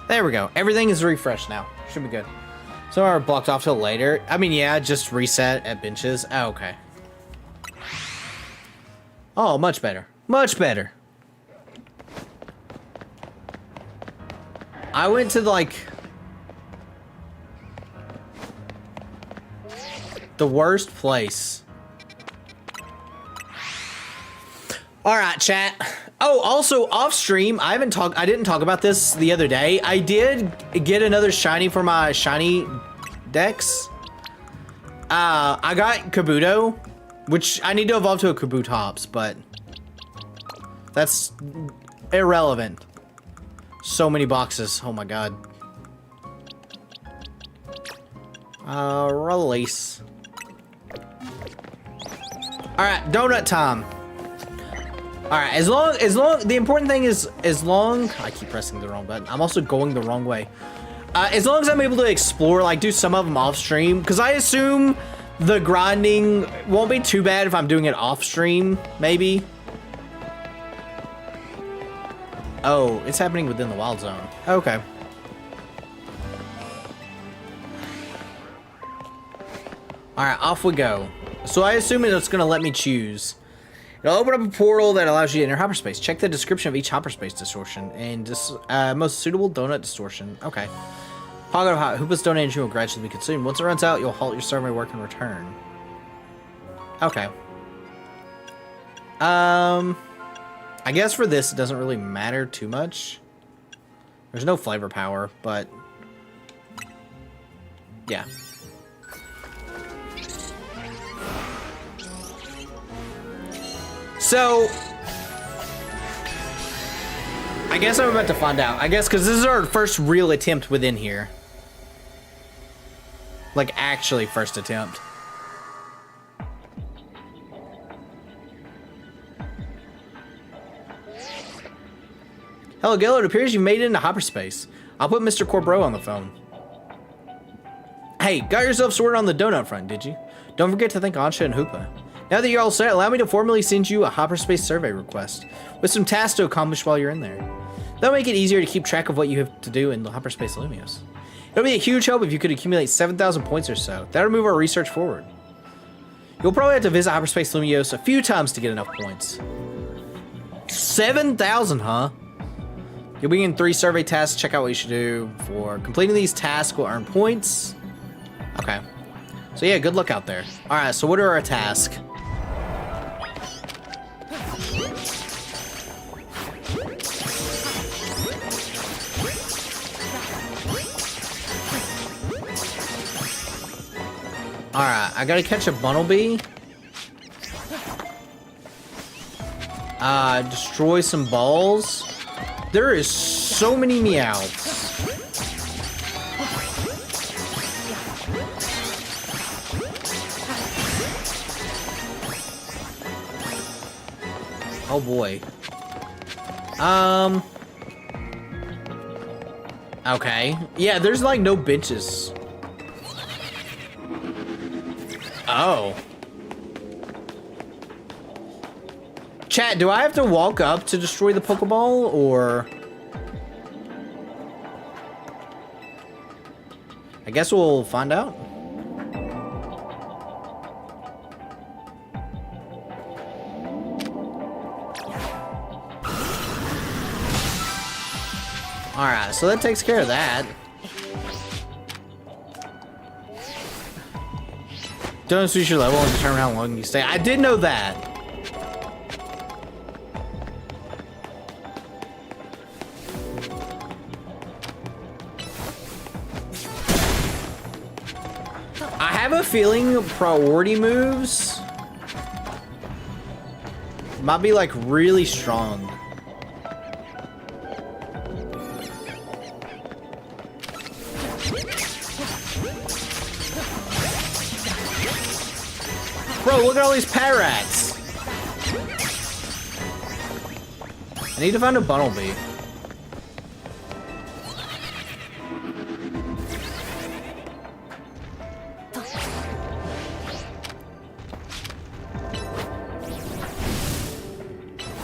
There we go. Everything is refreshed now. Should be good. Some are blocked off till later. I mean, yeah, just reset at benches. Oh, okay. Oh, much better. Much better. I went to, like, the worst place. All right, chat. Oh, also off stream, I didn't talk about this the other day. I did get another shiny for my shiny decks. I got Kabuto, which I need to evolve to a Kabutops, but that's irrelevant. So many boxes. Oh my god. Release. All right, donut time. All right, as long, the important thing is, I keep pressing the wrong button. I'm also going the wrong way. As long as I'm able to explore, like do some of them off stream, because I assume the grinding won't be too bad if I'm doing it off stream, maybe. Oh, it's happening within the wild zone. Okay. All right, off we go. So I assume it's gonna let me choose. It'll open up a portal that allows you to enter hyperspace. Check the description of each hyperspace distortion and most suitable donut distortion. Okay. Pocket of Hoopa's donation will gradually be consumed. Once it runs out, you'll halt your survey work and return. Okay. I guess for this, it doesn't really matter too much. There's no flavor power, but yeah. So, I guess I'm about to find out. I guess because this is our first real attempt within here. Like, actually first attempt. Hello, Gillo. It appears you made it into hyperspace. I'll put Mr. Corbro on the phone. Hey, got yourself sorted on the donut front, did you? Don't forget to thank Ansha and Hoopa. Now that you're all set, allow me to formally send you a hyperspace survey request with some tasks to accomplish while you're in there. That'll make it easier to keep track of what you have to do in the hyperspace Lumiose. It'll be a huge help if you could accumulate 7,000 points or so. That'll move our research forward. You'll probably have to visit hyperspace Lumiose a few times to get enough points. 7,000, huh? You'll begin 3 survey tasks. Check out what you should do. For completing these tasks will earn points. Okay. So yeah, good luck out there. All right, so what are our tasks? Alright, I gotta catch a Bunnelby. Destroy some balls. There is so many Meowths. Oh boy. Okay. Yeah, there's like no benches. Oh. Chat, do I have to walk up to destroy the Pokeball, or? I guess we'll find out. Alright, so that takes care of that. Don't switch your level and determine how long you stay. I did know that. I have a feeling priority moves might be like really strong. Bro, look at all these parrots. I need to find a Bunnelby.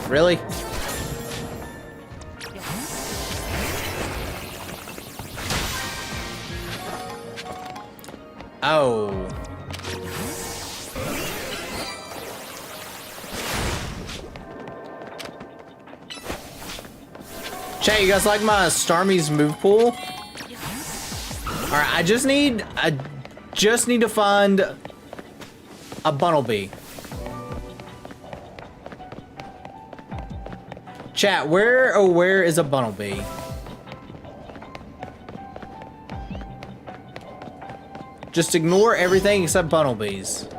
Really? Oh. Chat, you guys like my Starmie's move pool? Alright, I just need to find a Bunnelby. Chat, where is a Bunnelby? Just ignore everything except Bunnelbees.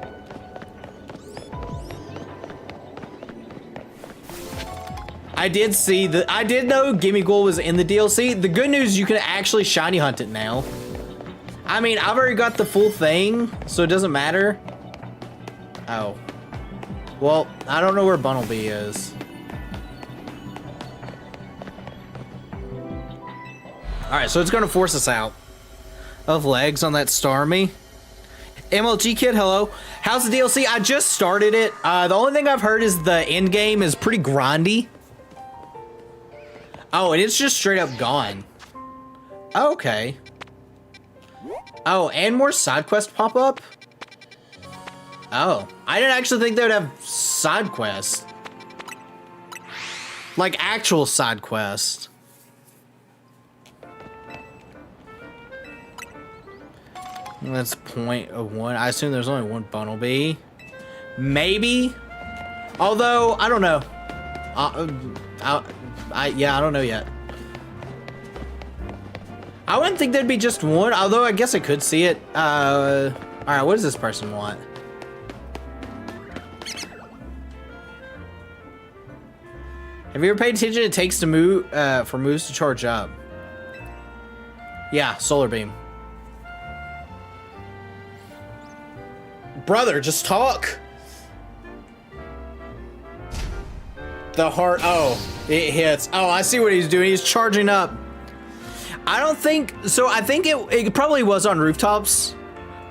I did see the. I did know Gimmighoul was in the DLC. The good news, you can actually shiny hunt it now. I mean, I've already got the full thing, so it doesn't matter. Oh. Well, I don't know where Bunnelby is. Alright, so it's gonna force us out of legs on that Starmie. MLG Kid, hello. How's the DLC? I just started it. The only thing I've heard is the end game is pretty grindy. Oh, and it's just straight up gone. Okay. Oh, and more side quests pop up? Oh, I didn't actually think they would have side quests. Like actual side quests. That's 0.01. I assume there's only one Bunnelby. Maybe. Although, I don't know. Yeah, I don't know yet. I wouldn't think there'd be just one, although I guess I could see it. Alright, what does this person want? Have you ever paid attention it takes to move, for moves to charge up? Yeah, Solar Beam. Brother, just talk. The heart, oh, it hits. Oh, I see what he's doing. He's charging up. I don't think, so I think it probably was on rooftops.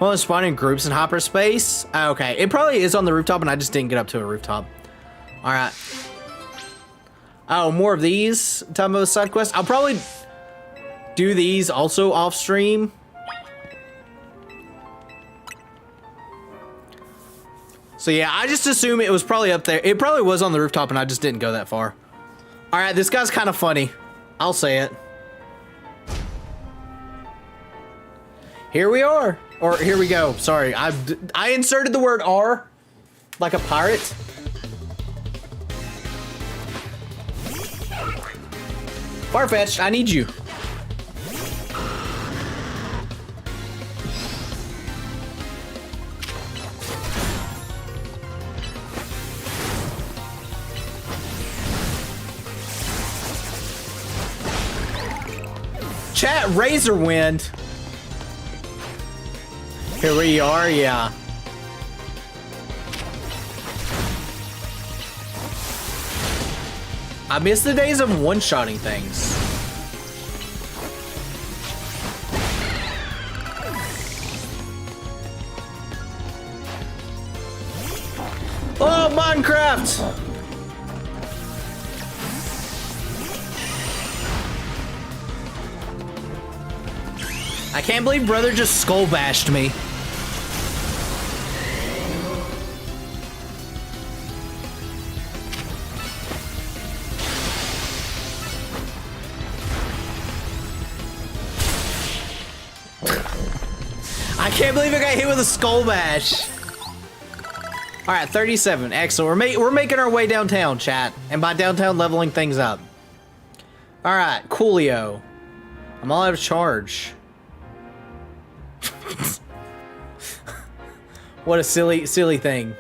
Well, it's spawning groups in hyperspace. Okay, it probably is on the rooftop and I just didn't get up to a rooftop. All right. Oh, more of these type of side quests. I'll probably do these also off stream. So yeah, I just assume it was probably up there. It probably was on the rooftop and I just didn't go that far. All right, this guy's kind of funny. I'll say it. Here we are. Or here we go. Sorry, I inserted the word R like a pirate. Farfetch'd, I need you. Chat, Razor Wind. Here we are, yeah. I miss the days of one-shotting things. Oh, Minecraft! I can't believe brother just skull bashed me. I can't believe I got hit with a skull bash. All right, 37. Excellent. We're making our way downtown, chat, and by downtown, leveling things up. All right, coolio. I'm all out of charge. What a silly thing.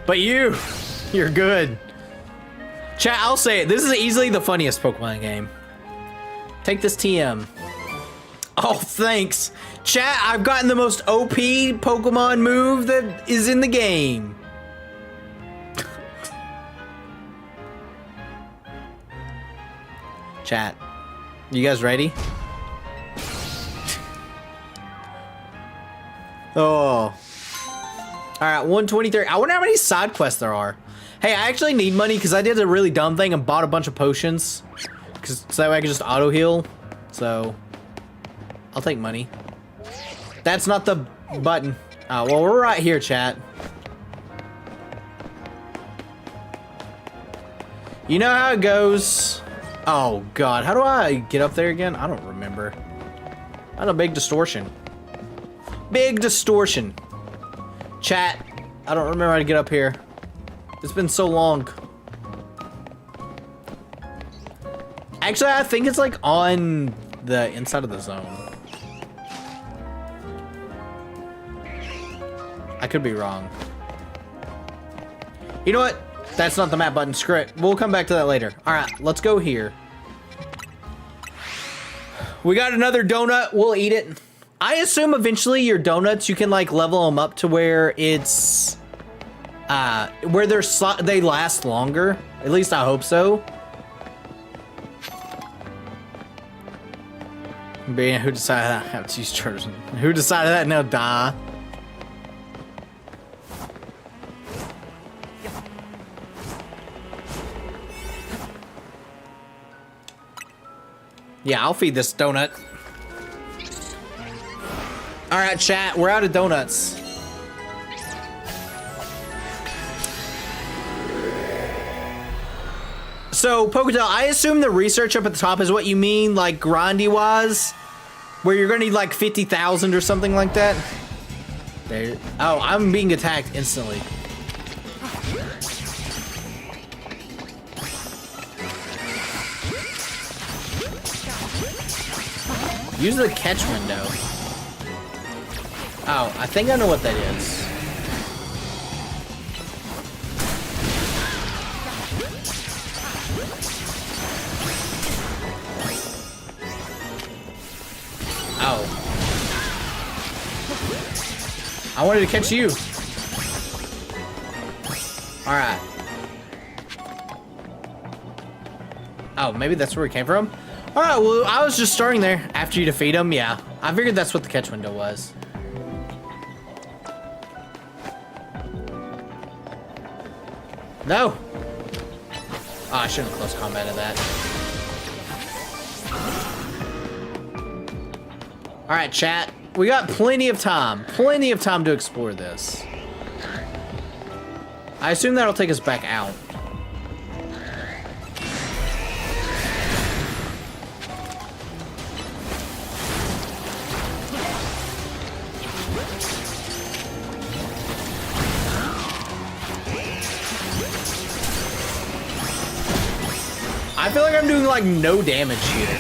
But you're good. Chat, I'll say it. This is easily the funniest Pokemon game. Take this TM. Oh, thanks. Chat, I've gotten the most OP Pokemon move that is in the game. Chat, you guys ready? Oh. All right, 123. I wonder how many side quests there are. Hey, I actually need money because I did a really dumb thing and bought a bunch of potions. So that way I can just auto heal. So I'll take money. That's not the button. Oh, well, we're right here, chat. You know how it goes. Oh, God. How do I get up there again? I don't remember. I had a big distortion. Big distortion. Chat, I don't remember how to get up here. It's been so long. Actually, I think it's like on the inside of the zone. I could be wrong. You know what? That's not the map button. Screw it. We'll come back to that later. All right, let's go here. We got another donut. We'll eat it. I assume eventually your donuts, you can like level them up to where it's where they last longer. At least I hope so. But yeah, who decided that? I have to use Trojan. Who decided that? No, duh. Yeah, I'll feed this donut. All right, chat, we're out of donuts. So, Poketel, I assume the research up at the top is what you mean, like grindy-wise, where you're gonna need like 50,000 or something like that. There. Oh, I'm being attacked instantly. Use the catch window. Oh, I think I know what that is. Oh. I wanted to catch you. All right. Oh, maybe that's where it came from? All right, well, I was just starting there after you defeat him. Yeah, I figured that's what the catch window was. No. Oh, I shouldn't have close combated that. All right, chat. We got plenty of time. Plenty of time to explore this. I assume that'll take us back out. I feel like I'm doing like no damage here.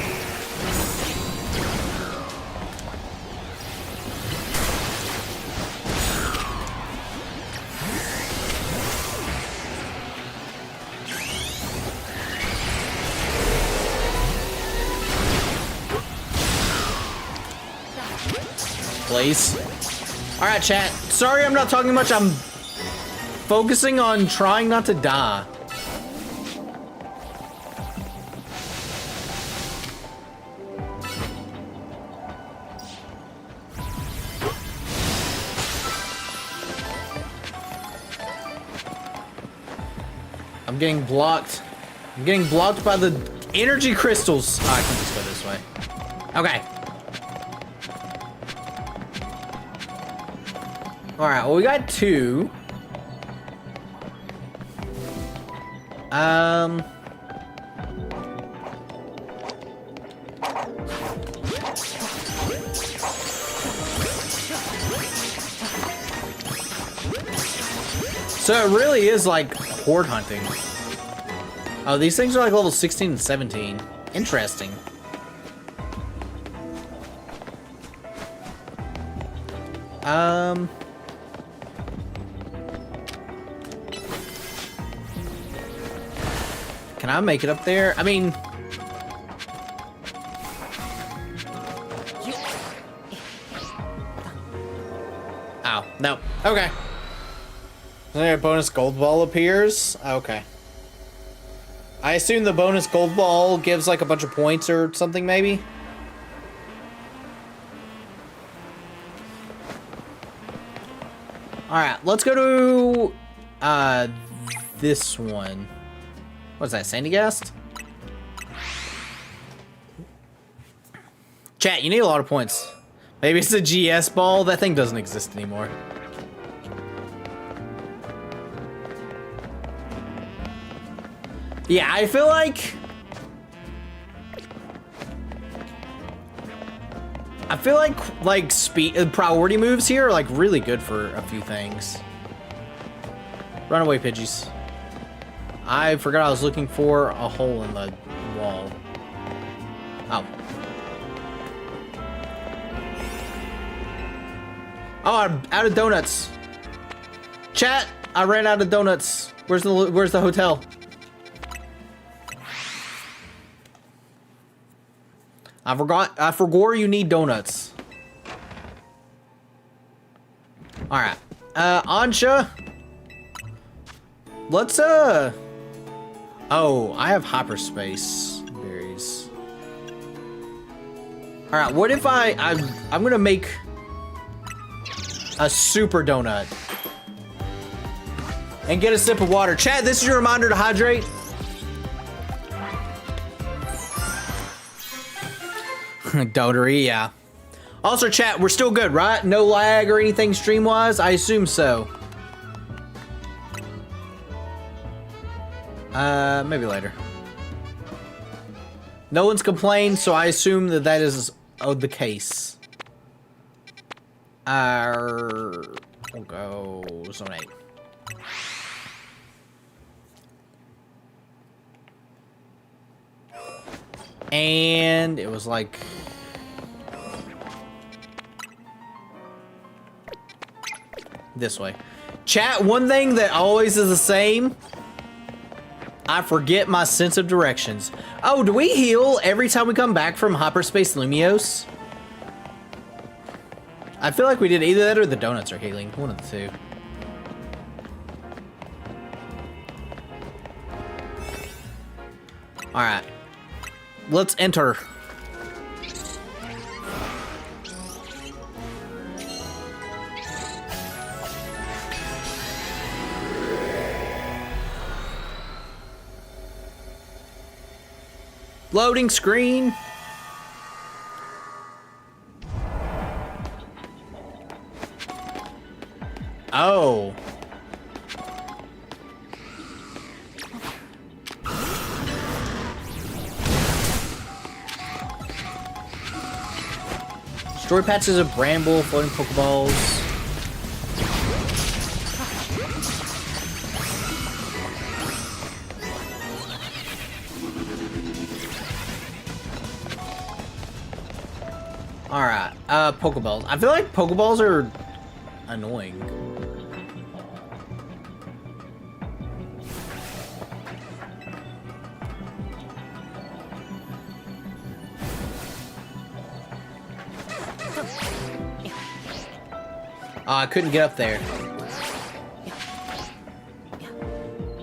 Please. All right, chat. Sorry I'm not talking much. I'm focusing on trying not to die. I'm getting blocked. I'm getting blocked by the energy crystals. Oh, I can just go this way. Okay. All right, well, we got 2. So it really is like horde hunting. Oh, these things are like level 16 and 17. Interesting. Can I make it up there? I mean... Oh, no. Okay. A bonus gold ball appears? Okay. I assume the bonus gold ball gives like a bunch of points or something, maybe? Alright, let's go to this one. What's that, Sandygast? Chat, you need a lot of points. Maybe it's a GS ball? That thing doesn't exist anymore. Yeah, I feel like speed priority moves here are like really good for a few things. Run away, Pidgeys. I forgot I was looking for a hole in the wall. Oh. Oh, I'm out of donuts. Chat, I ran out of donuts. Where's the hotel? I forgot you need donuts. Alright. Ansha. Let's, oh, I have hyperspace berries. Alright, what if I'm gonna make a super donut. And get a sip of water. Chat, this is your reminder to hydrate. Dotery, yeah. Also, chat, we're still good, right? No lag or anything stream-wise? I assume so. Maybe later. No one's complained, so I assume that is the case. We'll go zone 8. And it was like... this way. Chat, one thing that always is the same, I forget my sense of directions. Oh, do we heal every time we come back from hyperspace Lumiose? I feel like we did either that or the donuts are healing. One of the two. Alright. Let's enter. Loading screen. Oh. Story patches of bramble, floating Pokeballs. Alright, Pokeballs. I feel like Pokeballs are annoying. Oh, I couldn't get up there.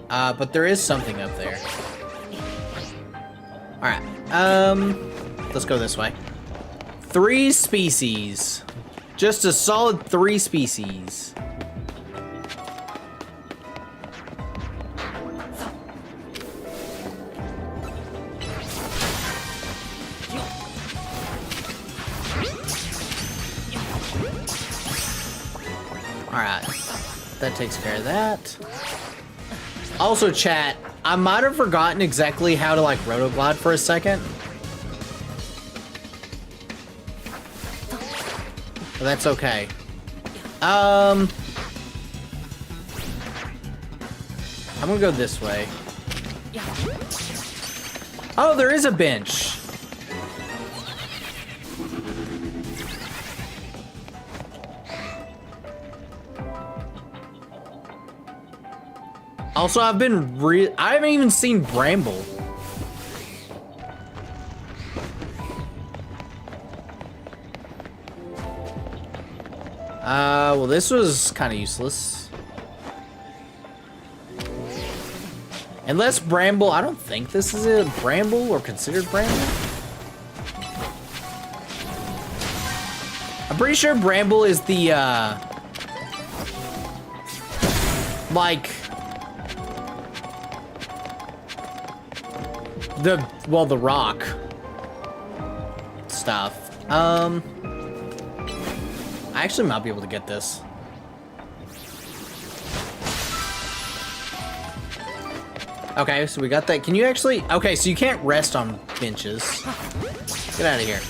But there is something up there. Alright, let's go this way. 3 species. Just a solid 3 species. Alright. That takes care of that. Also, chat, I might have forgotten exactly how to, like, rotoglide for a second. But that's okay. I'm gonna go this way. Oh, there is a bench. Also, I haven't even seen Bramble. Well, this was kind of useless. Unless Bramble, I don't think this is a Bramble or considered Bramble. I'm pretty sure Bramble is the, like, the rock stuff. I actually might be able to get this. Okay, so we got that. Can you actually... Okay, so you can't rest on benches. Get out of here.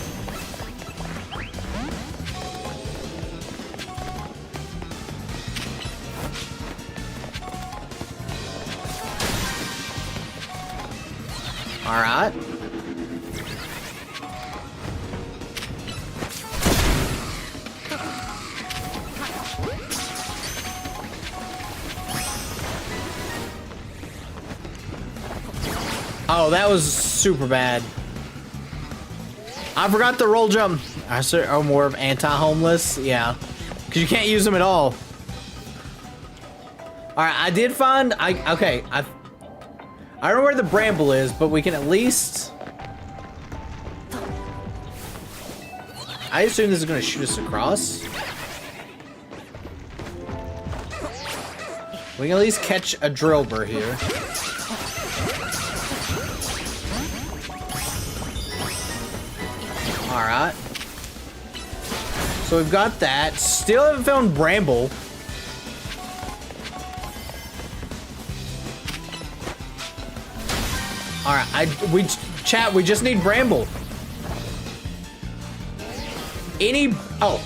All right. Oh, that was super bad. I forgot the roll jump. I said, oh, more of anti-homeless. Yeah, because you can't use them at all. All right, I did find. Okay. I don't know where the Bramble is, but we can at least. I assume this is going to shoot us across. We can at least catch a Drillbur here. Alright. So we've got that. Still haven't found Bramble. Alright, chat, we just need Bramble. Oh.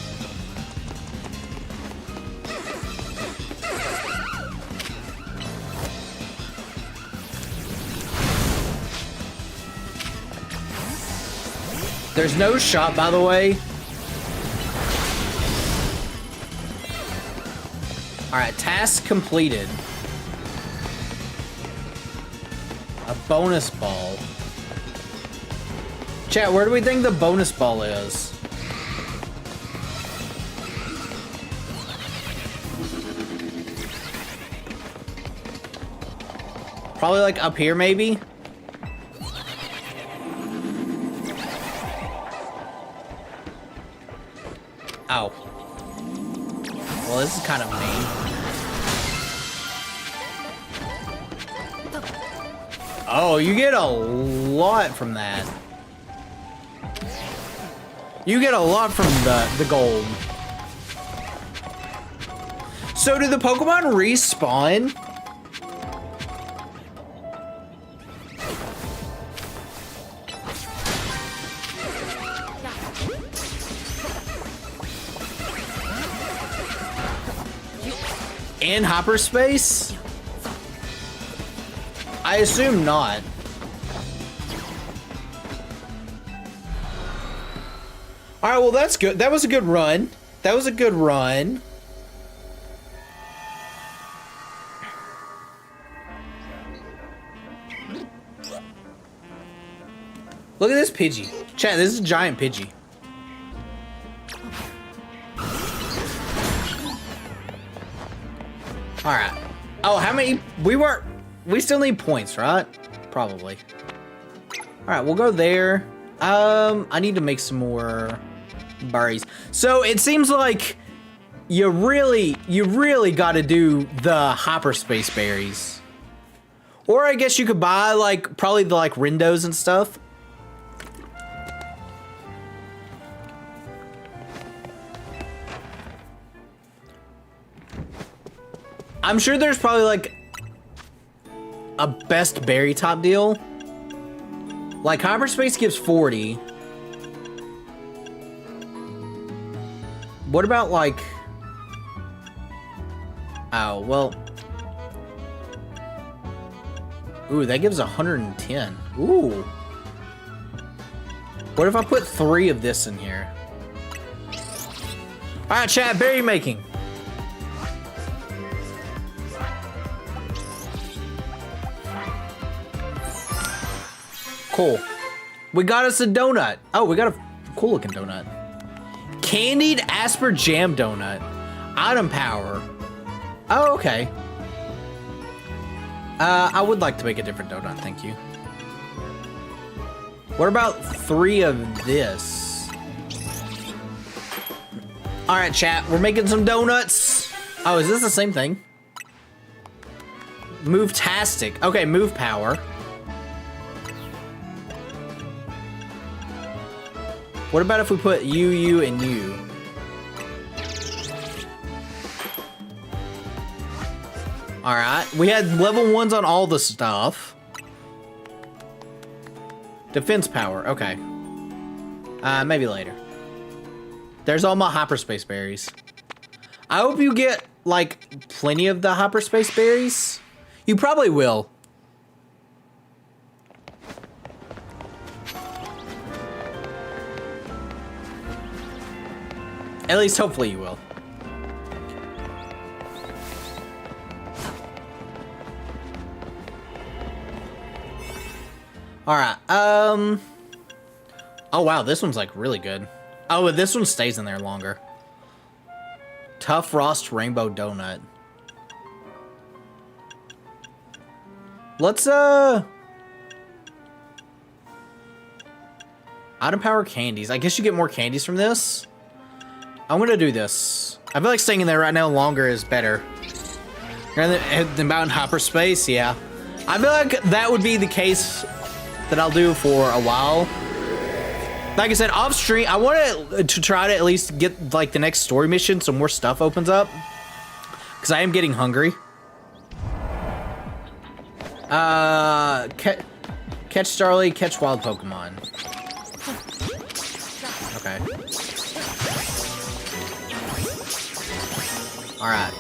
There's no shot, by the way. Alright, task completed. A bonus ball. Chat, where do we think the bonus ball is? Probably like up here, maybe? Oh. Well, this is kind of mean. Oh, you get a lot from that. You get a lot from the gold. So do the Pokemon respawn? In hyperspace? I assume not. Alright, well that's good. That was a good run. That was a good run. Look at this Pidgey. Chat, this is a giant Pidgey. Alright. Oh, how many? We still need points, right? Probably. Alright, we'll go there. I need to make some more berries. So it seems like you really gotta do the hyperspace berries. Or I guess you could buy like probably the like Rindos and stuff. I'm sure there's probably like a best berry top deal. Like hyperspace gives 40. What about like... Oh, well... Ooh, that gives 110. Ooh. What if I put 3 of this in here? Alright, chat, berry making. Cool. We got us a donut. Oh, we got a cool looking donut. Candied Asper Jam Donut. Item power. Oh, okay. I would like to make a different donut, thank you. What about 3 of this? All right, chat, we're making some donuts. Oh, is this the same thing? Move-tastic. Okay, move power. What about if we put you, you, and you? All right, we had level 1s on all the stuff. Defense power, okay. Maybe later. There's all my hyperspace berries. I hope you get, like, plenty of the hyperspace berries. You probably will. At least, hopefully you will. All right. Oh, wow. This one's, like, really good. Oh, but this one stays in there longer. Tough Frost Rainbow Donut. Let's, Item power candies. I guess you get more candies from this. I'm gonna do this. I feel like staying in there right now longer is better. Rather than about in hyperspace, yeah. I feel like that would be the case that I'll do for a while. Like I said, off stream, I want to try to at least get like the next story mission so more stuff opens up. Because I am getting hungry. Catch Starly, catch wild Pokemon. Okay. Alright.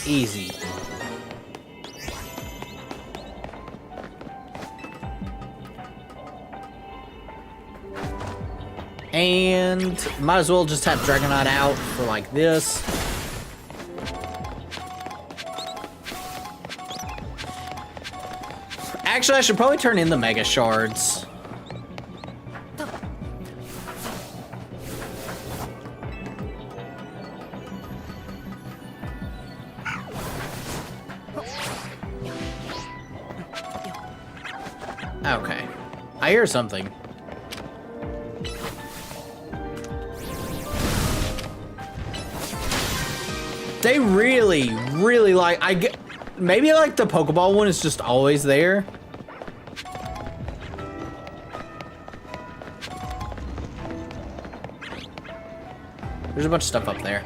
Easy. And might as well just have Dragonite out for like this. Actually, I should probably turn in the Mega Shards. Okay. I hear something. They really, really like, maybe like the Pokeball one is just always there. There's a bunch of stuff up there.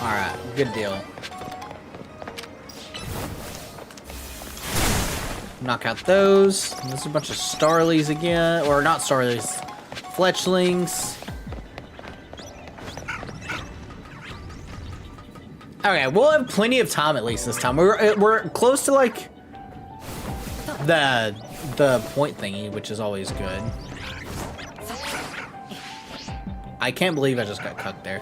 All right, good deal. Knock out those. There's a bunch of Starlies again, or not Starlies, Fletchlings. Okay, we'll have plenty of time at least this time. We're close to like the point thingy, which is always good. I can't believe I just got cut there.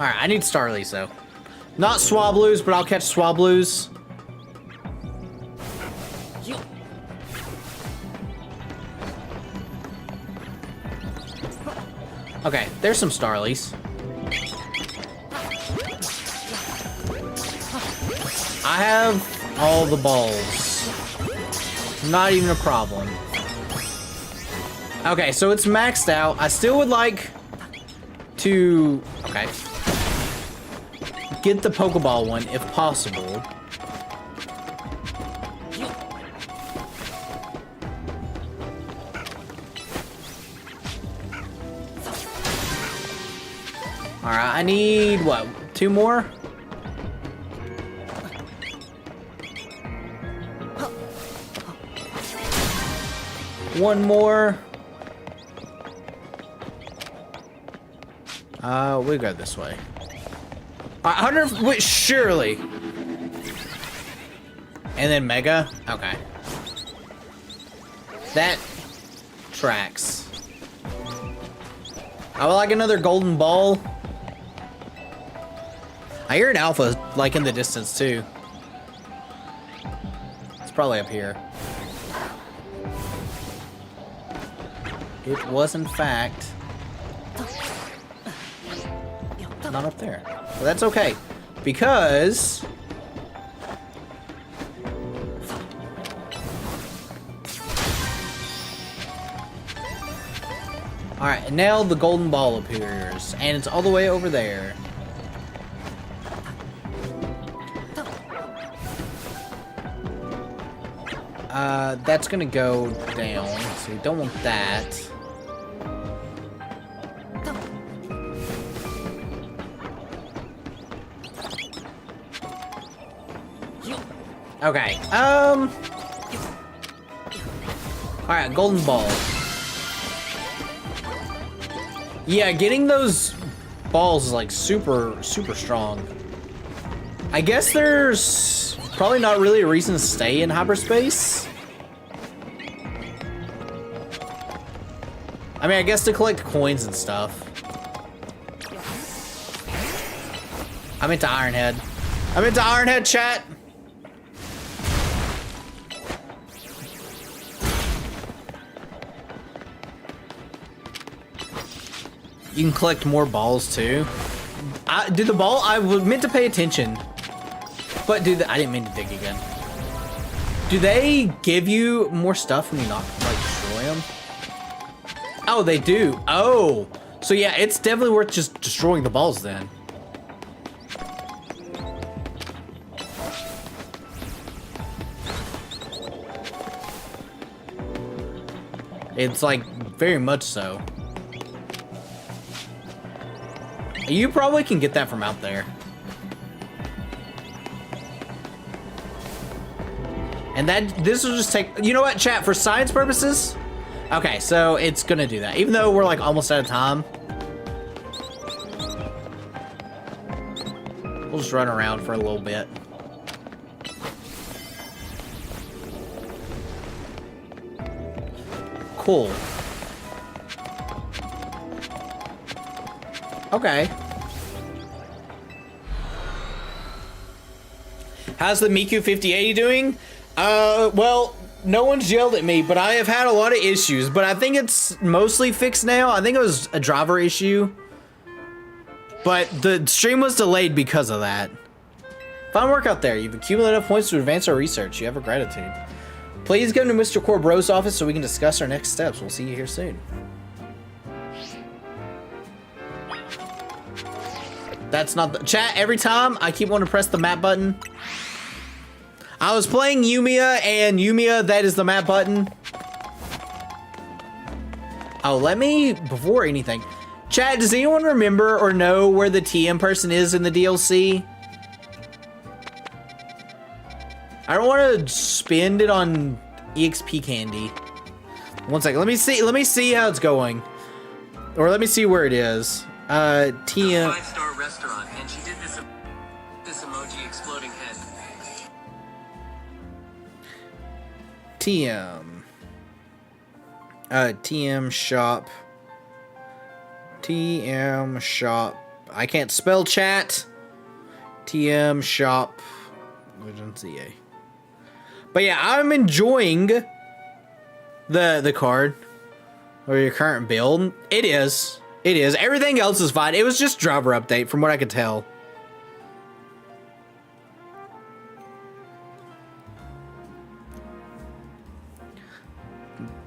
Alright, I need Starlies though. Not Swablues, but I'll catch Swablues. Okay, there's some Starlies. I have all the balls. Not even a problem. Okay, so it's maxed out. I still would like to, okay, get the Pokeball one if possible. All right, I need, what, 2 more? One more. We go this way. 100, wait, surely. And then Mega? Okay. That tracks. I would like another golden ball. I hear an alpha, like, in the distance, too. It's probably up here. It was, in fact, not up there. But that's okay, because all right, and now the golden ball appears, and it's all the way over there. That's gonna go down, so we don't want that. Okay, alright, golden ball. Yeah, getting those balls is like super strong. I guess there's probably not really a reason to stay in hyperspace. I mean, I guess to collect coins and stuff. I'm into Ironhead. I'm into Ironhead, chat. You can collect more balls too. Dude, the ball, I was meant to pay attention. But dude, I didn't mean to dig again. Do they give you more stuff when you not, like, destroy them? Oh, they do. Oh, so yeah, it's definitely worth just destroying the balls then. It's like very much so. You probably can get that from out there. And this will just take, you know what, chat, for science purposes? Okay, so it's gonna do that. Even though we're like almost out of time. We'll just run around for a little bit. Cool. Okay. How's the Miku 5080 doing? Well, no one's yelled at me, but I have had a lot of issues, but I think it's mostly fixed now. I think it was a driver issue, but the stream was delayed because of that. Fine work out there. You've accumulated enough points to advance our research. You have our gratitude. Please come to Mr. Corbro's office so we can discuss our next steps. We'll see you here soon. That's not the chat. Every time I keep wanting to press the map button. I was playing Yumiya, and Yumiya, that is the map button. Oh, let me, before anything. Chat, does anyone remember or know where the TM person is in the DLC? I don't want to spend it on EXP candy. One second, let me see how it's going. Or let me see where it is. TM. 5-star restaurant, and she did this emoji exploding head. TM. TM shop. TM shop. I can't spell, chat. TM shop. Legends Z-A. But yeah, I'm enjoying the card or your current build. It is. It is. Everything else is fine. It was just driver update from what I could tell.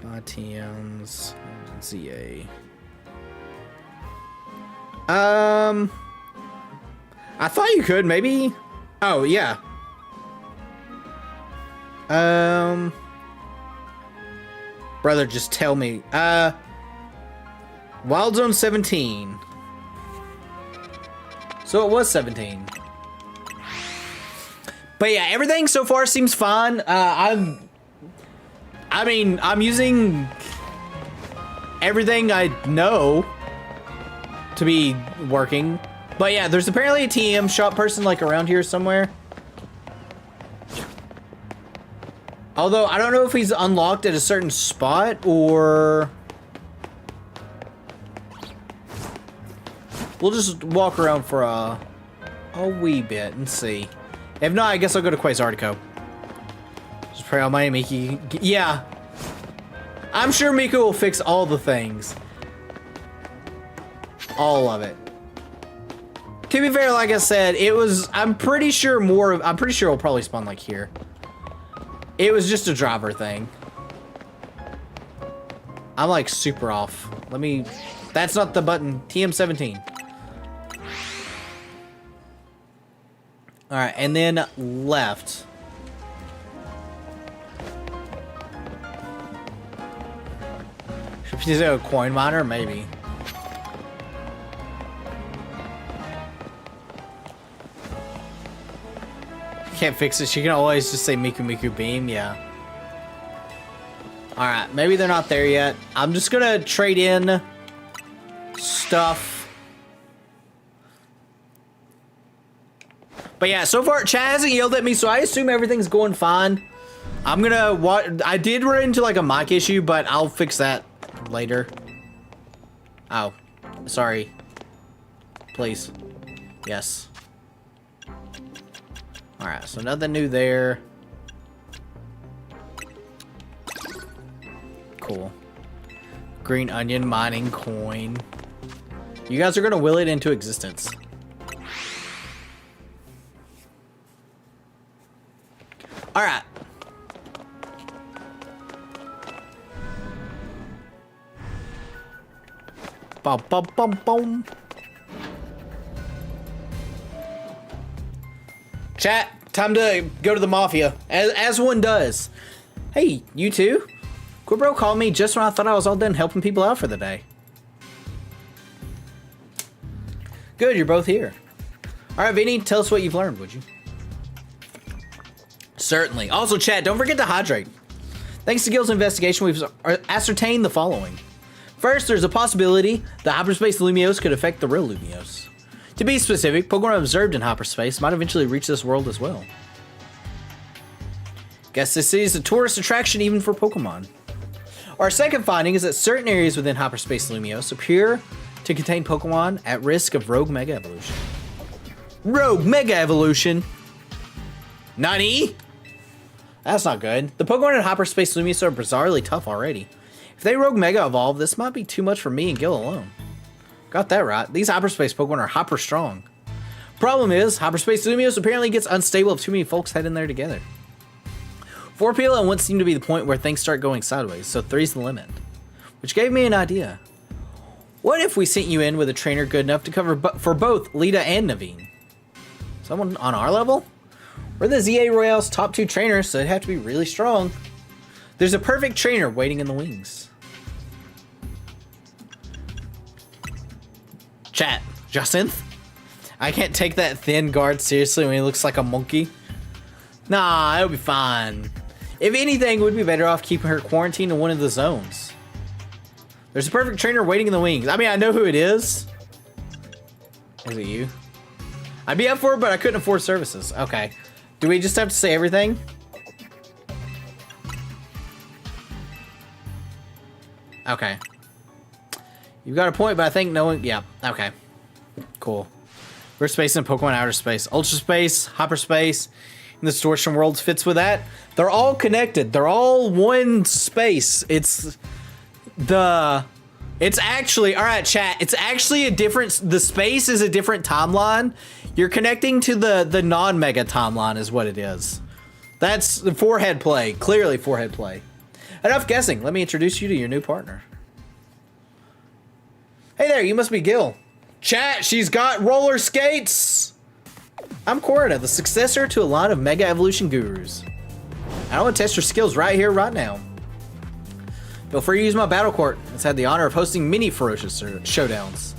Buy TMs. Z-A. I thought you could, maybe. Oh, yeah. Brother, just tell me. Wild Zone 17. So it was 17. But yeah, everything so far seems fine. I'm using everything I know to be working. But yeah, there's apparently a TM shop person like around here somewhere. Although I don't know if he's unlocked at a certain spot or we'll just walk around for a wee bit and see. If not, I guess I'll go to Quasartico. Just pray on my Miki. Yeah. I'm sure Miku will fix all the things. All of it. To be fair, like I said, it was, I'm pretty sure it'll probably spawn like here. It was just a driver thing. I'm like super off. That's not the button. TM17. All right, and then left. Should we do a coin miner? Maybe. Can't fix it. She can always just say Miku Miku Beam. Yeah. All right, maybe they're not there yet. I'm just gonna trade in stuff. But yeah, so far Chad hasn't yelled at me, so I assume everything's going fine. I'm gonna I did run into like a mic issue, but I'll fix that later. Oh, sorry. Please. Yes. All right, so nothing new there. Cool. Green onion mining coin. You guys are gonna will it into existence. All right. Bum bum bum bum. Chat, time to go to the Mafia, as one does. Hey, you two. Quibro called me just when I thought I was all done helping people out for the day. Good, you're both here. All right, Vinny, tell us what you've learned, would you? Certainly. Also, chat, don't forget to hydrate. Thanks to Gil's investigation, we've ascertained the following. First, there's a possibility the hyperspace Lumiose could affect the real Lumiose. To be specific, Pokemon observed in hyperspace might eventually reach this world as well. Guess this city is a tourist attraction even for Pokemon. Our second finding is that certain areas within hyperspace Lumiose appear to contain Pokemon at risk of rogue Mega Evolution. Rogue Mega Evolution? Nani? That's not good. The Pokemon in hyperspace Lumiose are bizarrely tough already. If they rogue Mega Evolve, this might be too much for me and Gil alone. Got that right. These hyperspace Pokemon are hyper strong. Problem is, hyperspace Lumiose apparently gets unstable if too many folks head in there together. 4 people at once seem to be the point where things start going sideways, so 3's the limit. Which gave me an idea. What if we sent you in with a trainer good enough to cover for both Lita and Naveen? Someone on our level? We're the Z-A Royale's top 2 trainers, so it'd have to be really strong. There's a perfect trainer waiting in the wings. Chat, Jacinth? I can't take that thin guard seriously when he looks like a monkey. Nah, it'll be fine. If anything, we'd be better off keeping her quarantined in one of the zones. There's a perfect trainer waiting in the wings. I mean, I know who it is. Is it you? I'd be up for it, but I couldn't afford services. Okay. Do we just have to say everything? Okay. You've got a point, but I think no one... Yeah, okay. Cool. We're space in Pokemon outer space. Ultra space, hyperspace, and the distortion worlds fits with that. They're all connected. They're all one space. It's actually... Alright, chat. It's actually a different... The space is a different timeline. You're connecting to the non-mega timeline is what it is. That's the forehead play. Clearly forehead play. Enough guessing. Let me introduce you to your new partner. Hey there, you must be Gil. Chat, she's got roller skates. I'm Corina, the successor to a line of Mega Evolution gurus. I want to test your skills right here, right now. Feel free to use my battle court. It's had the honor of hosting many ferocious showdowns.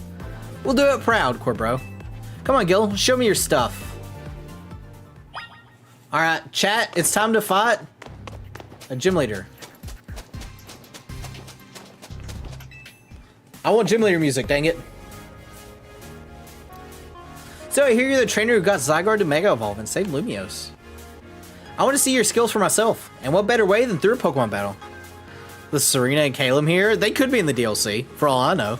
We'll do it proud, Corbro. Come on, Gil, show me your stuff. Alright, chat, it's time to fight a gym leader. I want gym leader music, dang it. So I hear you're the trainer who got Zygarde to Mega Evolve and saved Lumiose. I want to see your skills for myself, and what better way than through a Pokemon battle? The Serena and Calum here, they could be in the DLC, for all I know.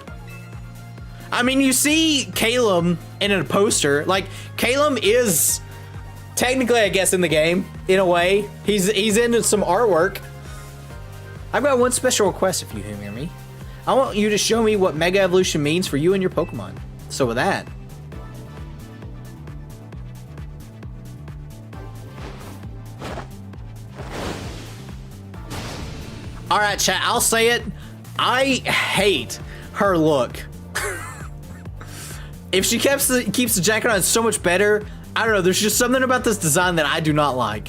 I mean, you see Calum in a poster. Like, Calum is technically, I guess, in the game, in a way. He's in some artwork. I've got one special request if you hear me. I want you to show me what Mega Evolution means for you and your Pokemon. So with that... Alright, chat, I'll say it. I hate her look. If she keeps the jacket on, it's so much better. I don't know, there's just something about this design that I do not like.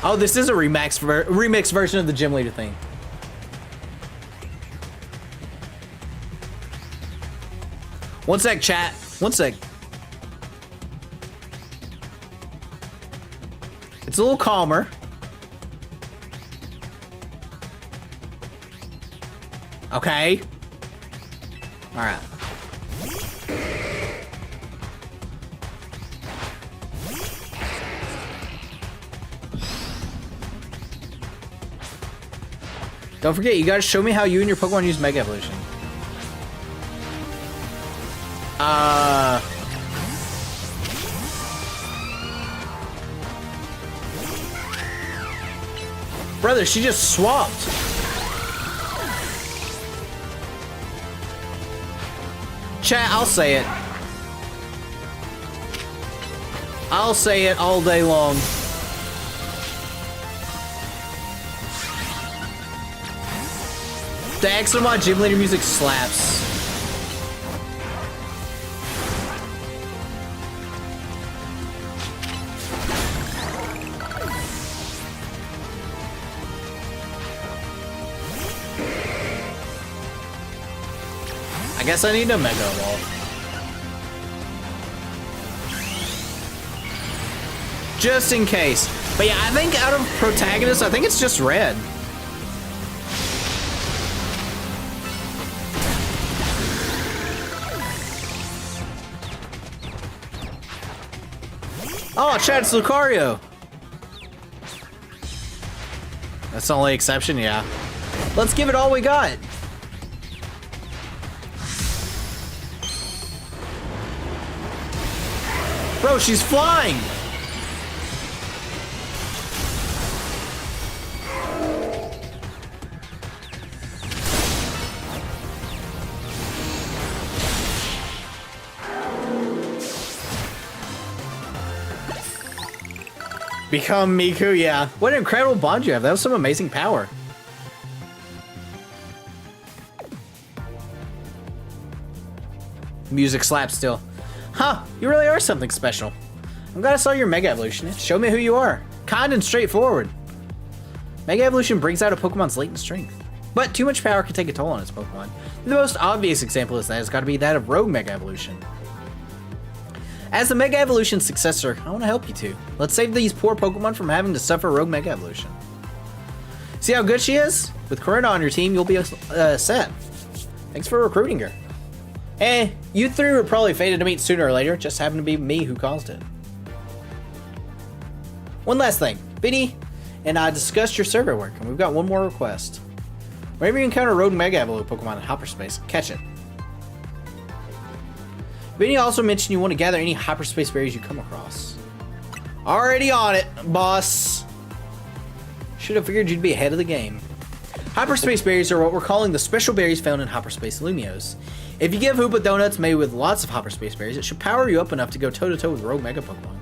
Oh, this is a remix version of the gym leader thing. One sec, chat. One sec. It's a little calmer. Okay. All right. Don't forget, you gotta show me how you and your Pokemon use Mega Evolution. Brother, she just swapped. Chat, I'll say it. I'll say it all day long. The Exomod Gym Leader music slaps. I guess I need a Mega Evolve. Just in case. But yeah, I think out of protagonists, I think it's just red. Oh, chat, it's Lucario. That's the only exception, yeah. Let's give it all we got. Bro, she's flying! Become Miku, yeah. What an incredible bond you have. That was some amazing power. Music slaps still. Huh, you really are something special. I'm glad I saw your Mega Evolution. Show me who you are. Kind and straightforward. Mega Evolution brings out a Pokemon's latent strength. But too much power can take a toll on its Pokemon. The most obvious example of that has got to be that of Rogue Mega Evolution. As the Mega Evolution successor, I want to help you two. Let's save these poor Pokemon from having to suffer Rogue Mega Evolution. See how good she is? With Corina on your team, you'll be set. Thanks for recruiting her. You three were probably fated to meet sooner or later. Just happened to be me who caused it. One last thing. Vinny and I discussed your survey work, and we've got one more request. Whenever you encounter a Rogue Mega Evolve Pokemon in hyperspace, catch it. Vinny also mentioned you want to gather any hyperspace berries you come across. Already on it, boss. Should have figured you'd be ahead of the game. Hyperspace berries are what we're calling the special berries found in hyperspace Lumiose. If you give Hoopa donuts made with lots of hyperspace berries, it should power you up enough to go toe-to-toe with rogue mega Pokemon.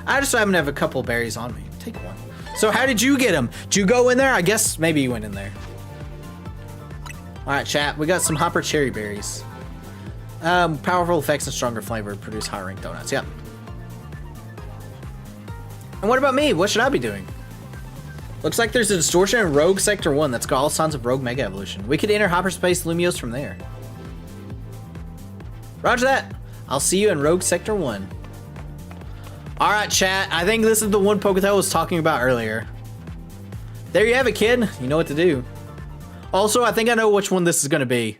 I just happen to have a couple berries on me. Take one. So how did you get them? Did you go in there? I guess maybe you went in there. All right, chat. We got some hopper cherry berries. Powerful effects and stronger flavor produce higher rank donuts. Yep. And what about me? What should I be doing? Looks like there's a distortion in Rogue Sector 1 that's got all signs of Rogue Mega Evolution. We could enter hyperspace Lumiose from there. Roger that. I'll see you in Rogue Sector 1. Alright, chat. I think this is the one Poketail I was talking about earlier. There you have it, kid. You know what to do. Also, I think I know which one this is going to be.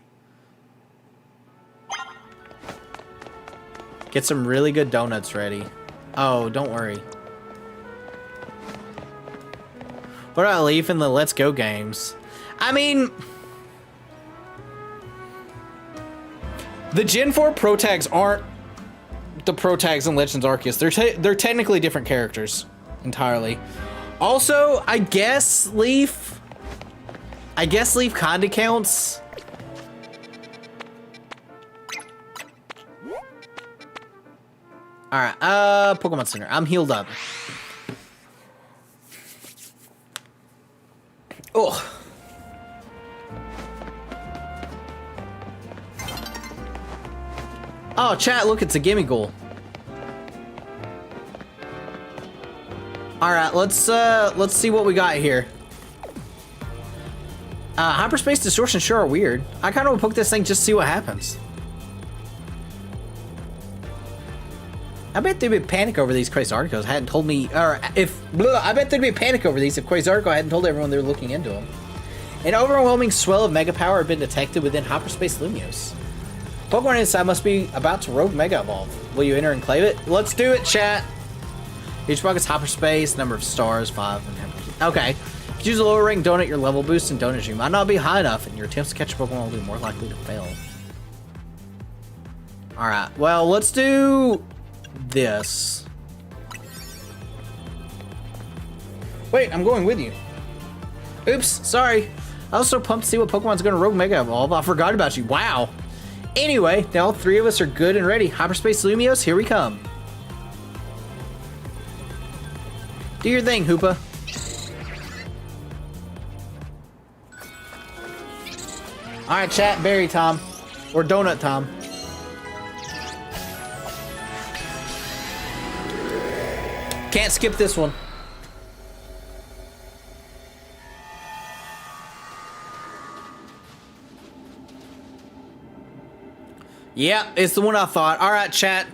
Get some really good donuts ready. Oh, don't worry. What about Leaf in the Let's Go games? I mean, the Gen 4 Pro Tags aren't the Pro Tags in Legends Arceus. They're technically different characters entirely. Also, I guess Leaf kinda counts. Alright, Pokemon Center. I'm healed up. Oh. Oh, chat, look, it's a gimme goal. Alright, let's see what we got here. Hyperspace distortion sure are weird. I kinda wanna poke this thing just to see what happens. I bet there'd be panic over these Quasarticos hadn't told me, or if, I bet there'd be panic over these if Quasartico hadn't told everyone they were looking into them. An overwhelming swell of mega power had been detected within hyperspace Lumiose. Pokemon inside must be about to rogue mega evolve. Will you enter and claim it? Let's do it, chat. Each bucket's hyperspace, number of stars, 5. And okay. If you choose a lower rank donut, your level boost and donut you might not be high enough, and your attempts to catch a Pokemon will be more likely to fail. Alright, well, let's do this. Wait, I'm going with you. Oops, sorry. I was so pumped to see what Pokemon's gonna rogue mega evolve. I forgot about you. Wow. Anyway, now all three of us are good and ready. Hyperspace Lumiose, here we come. Do your thing, Hoopa. Alright, chat, berry Tom. Or donut Tom. Can't skip this one. Yeah, it's the one I thought. Alright, chat.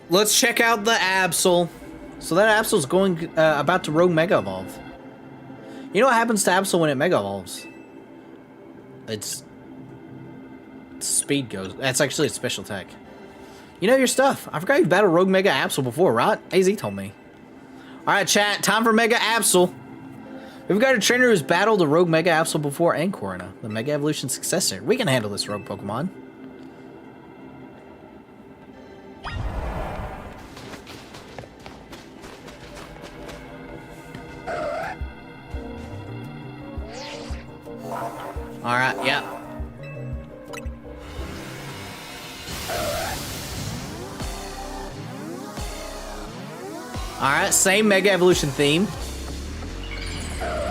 Let's check out the Absol. So that Absol's going about to rogue mega evolve. You know what happens to Absol when it mega evolves? Its speed goes. That's actually a special attack. You know your stuff. I forgot you've battled rogue mega Absol before, right? AZ told me. Alright, chat. Time for Mega Absol. We've got a trainer who's battled a rogue Mega Absol before and Corona, the Mega Evolution successor. We can handle this rogue Pokemon. Alright, yeah. Alright, same Mega Evolution theme.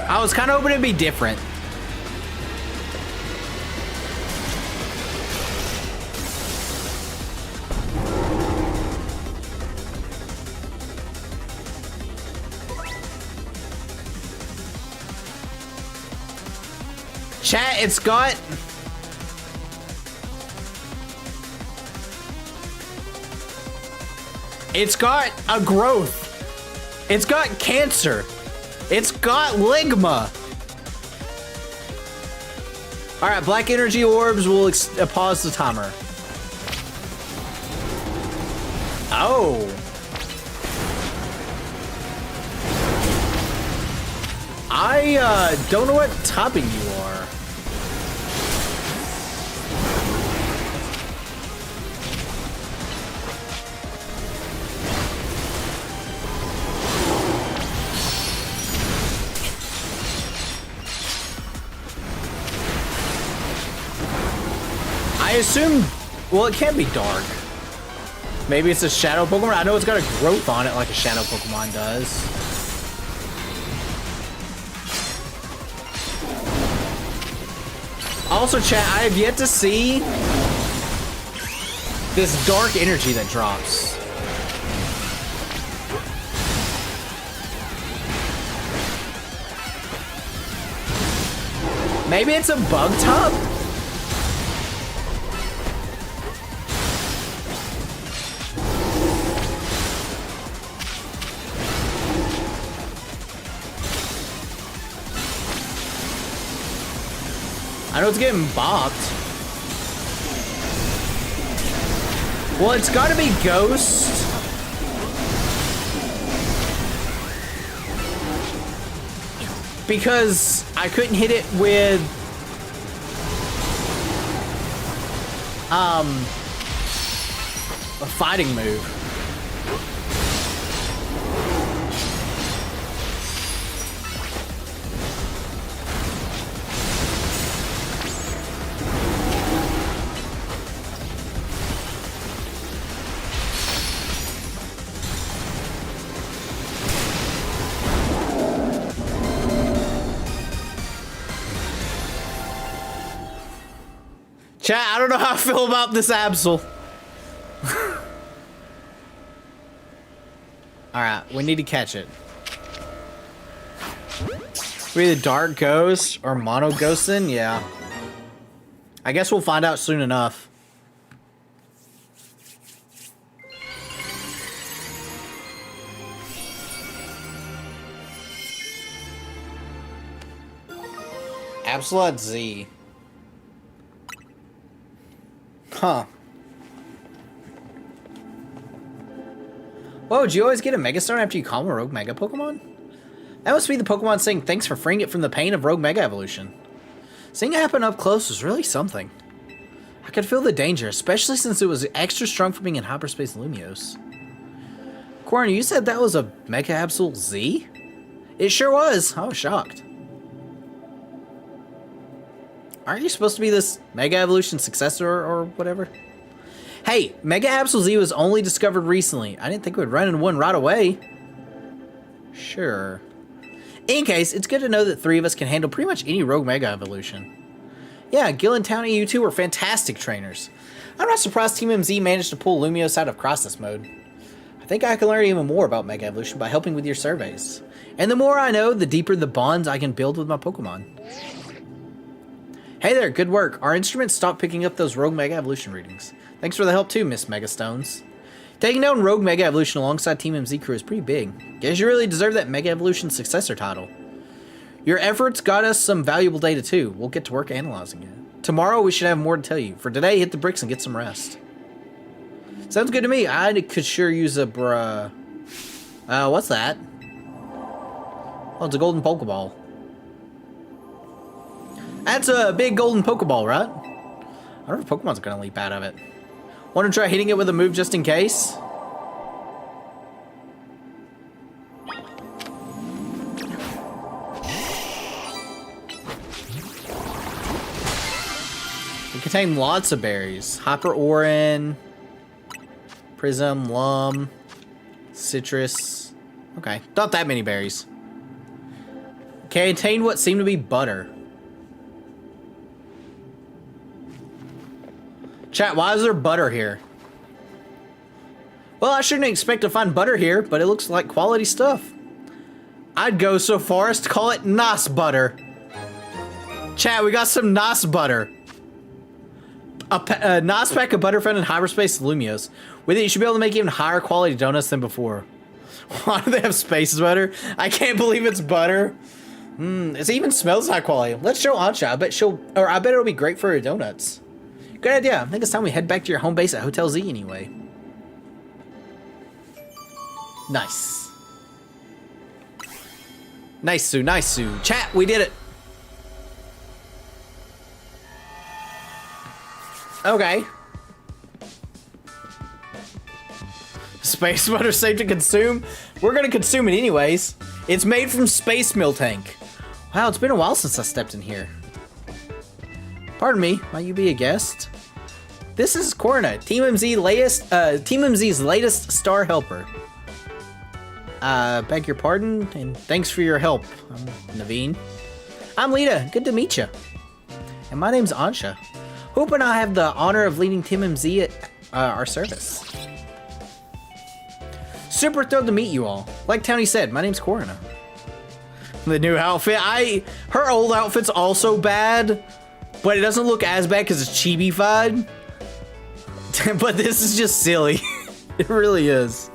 I was kind of hoping it'd be different. Chat, it's got... It's got a growth. It's got cancer. It's got ligma. Alright, black energy orbs will pause the timer. Oh. I don't know what topping you are. I assume, well, it can't be dark. Maybe it's a shadow Pokemon. I know it's got a growth on it like a shadow Pokemon does. Also, chat, I have yet to see this dark energy that drops. Maybe it's a bug top? I know it's getting bopped. Well, it's gotta be Ghost. Because I couldn't hit it with a fighting move. Chat, I don't know how I feel about this Absol. Alright, we need to catch it. We either Dark Ghost or Mono Ghostin'? Yeah. I guess we'll find out soon enough. Absolute Z. Huh. Whoa, did you always get a Mega Stone after you calm a Rogue Mega Pokemon? That must be the Pokemon saying thanks for freeing it from the pain of Rogue Mega Evolution. Seeing it happen up close was really something. I could feel the danger, especially since it was extra strong for being in hyperspace Lumiose. Corn, you said that was a Mega Absol Z? It sure was. I was shocked. Aren't you supposed to be this Mega Evolution successor or whatever? Hey, Mega Absol Z was only discovered recently. I didn't think it would run in one right away. Sure. In case, it's good to know that three of us can handle pretty much any Rogue Mega Evolution. Yeah, Gil and Townie, you two were fantastic trainers. I'm not surprised Team MZ managed to pull Lumiose out of Crisis mode. I think I can learn even more about Mega Evolution by helping with your surveys. And the more I know, the deeper the bonds I can build with my Pokemon. Hey there, good work. Our instruments stopped picking up those Rogue Mega Evolution readings. Thanks for the help too, Miss Megastones. Taking down Rogue Mega Evolution alongside Team MZ crew is pretty big. Guess you really deserve that Mega Evolution successor title. Your efforts got us some valuable data too. We'll get to work analyzing it. Tomorrow we should have more to tell you. For today, hit the bricks and get some rest. Sounds good to me. I could sure use a what's that? Oh, it's a golden Pokeball. That's a big golden Pokeball, right? I wonder if Pokemon's gonna leap out of it. Want to try hitting it with a move just in case? It contains lots of berries. Hyper Orin, Prism, Lum, Citrus. Okay, not that many berries. Contained what seemed to be butter. Chat, why is there butter here? Well, I shouldn't expect to find butter here, but it looks like quality stuff. I'd go so far as to call it NOS butter. Chat, we got some NOS butter. A NOS pack of butter found in hyperspace Lumiose. With it, you should be able to make even higher quality donuts than before. Why do they have space butter? I can't believe it's butter. It even smells high quality. Let's show Ansha. I bet it'll be great for her donuts. Good idea. I think it's time we head back to your home base at Hotel Z anyway. Nice. Nice, Sue. Nice, Sue. Chat, we did it. Okay. Space butter safe to consume? We're gonna consume it anyways. It's made from Space Miltank. Wow, it's been a while since I stepped in here. Pardon me, might you be a guest? This is Corna, Team MZ's latest star helper. Beg your pardon, and thanks for your help. I'm Naveen. I'm Lita, good to meet you. And my name's Ansha. Hope and I have the honor of leading Team MZ at our service. Super thrilled to meet you all. Like Townie said, my name's Corna. The new outfit, her old outfit's also bad, but it doesn't look as bad because it's chibi-fied. But this is just silly. It really is.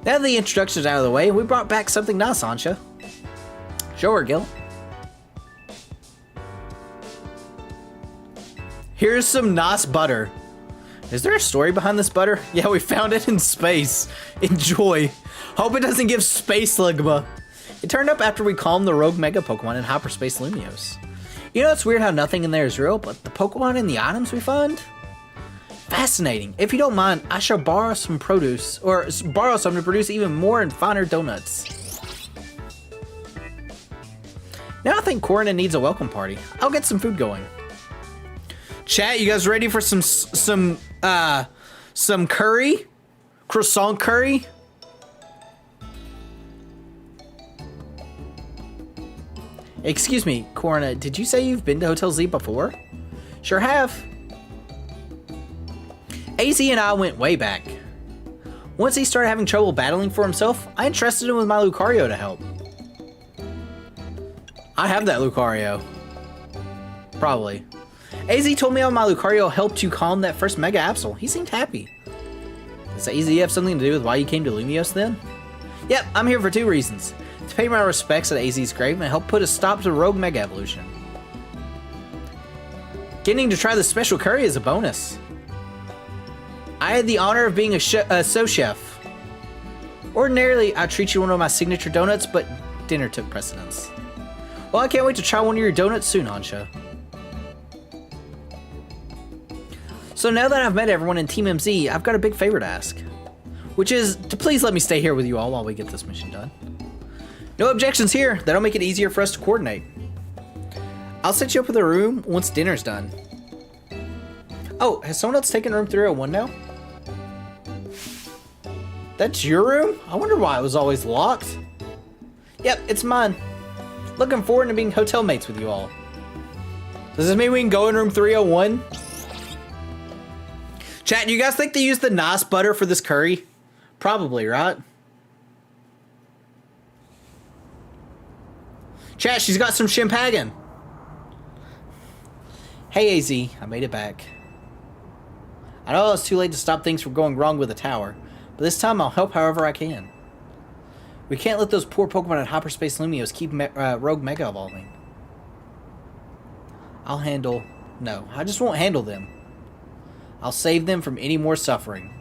Now that the introduction's out of the way, we brought back something nice, Ansha. Show her, Gil. Here's some nice butter. Is there a story behind this butter? Yeah, we found it in space. Enjoy. Hope it doesn't give space ligma. It turned up after we calmed the rogue mega Pokemon in hyperspace Lumiose. You know, it's weird how nothing in there is real, but the Pokemon and the items we find? Fascinating. If you don't mind, I shall borrow some produce, or borrow some to produce even more and finer donuts. Now I think Corina needs a welcome party. I'll get some food going. Chat, you guys ready for some curry? Croissant curry? Excuse me, Corina, did you say you've been to Hotel Z before? Sure have. AZ and I went way back. Once he started having trouble battling for himself, I entrusted him with my Lucario to help. I have that Lucario. Probably. AZ told me how my Lucario helped you calm that first Mega Absol. He seemed happy. Does AZ have something to do with why you came to Lumiose then? Yep, I'm here for 2 reasons. To pay my respects at AZ's grave and help put a stop to Rogue Mega Evolution. Getting to try the special curry is a bonus. I had the honor of being a sous-chef. Ordinarily, I'd treat you one of my signature donuts, but dinner took precedence. Well, I can't wait to try one of your donuts soon, Ansha. So now that I've met everyone in Team MZ, I've got a big favor to ask. Which is to please let me stay here with you all while we get this mission done. No objections here. That'll make it easier for us to coordinate. I'll set you up with a room once dinner's done. Oh, has someone else taken room 301 now? That's your room? I wonder why it was always locked. Yep, it's mine. Looking forward to being hotel mates with you all. Does this mean we can go in room 301? Chat, do you guys think they used the nice butter for this curry? Probably, right? Chat, she's got some Shimpagan. Hey, AZ, I made it back. I know it's too late to stop things from going wrong with the tower, but this time I'll help however I can. We can't let those poor Pokemon in hyperspace Lumiose keep Rogue Mega evolving. I'll handle... No, I just won't handle them. I'll save them from any more suffering.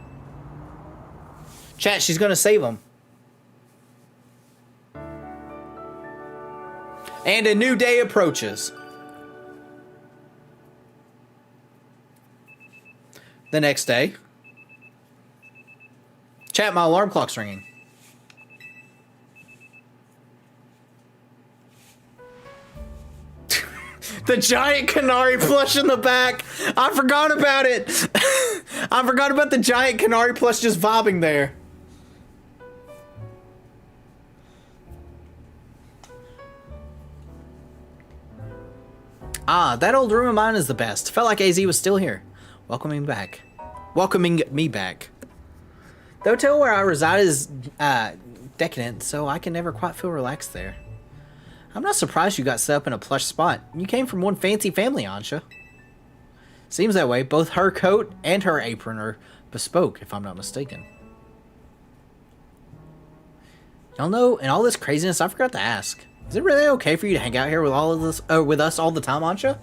Chat, she's gonna save them. And a new day approaches. The next day. Chat, my alarm clock's ringing. The giant Canary plush in the back. I forgot about it. I forgot about the giant Canary plush just vibing there. Ah, that old room of mine is the best. Felt like AZ was still here. Welcoming me back. The hotel where I reside is decadent, so I can never quite feel relaxed there. I'm not surprised you got set up in a plush spot. You came from one fancy family, Ansha. Seems that way. Both her coat and her apron are bespoke, if I'm not mistaken. Y'all know, in all this craziness, I forgot to ask. Is it really okay for you to hang out here with with us all the time, Ansha?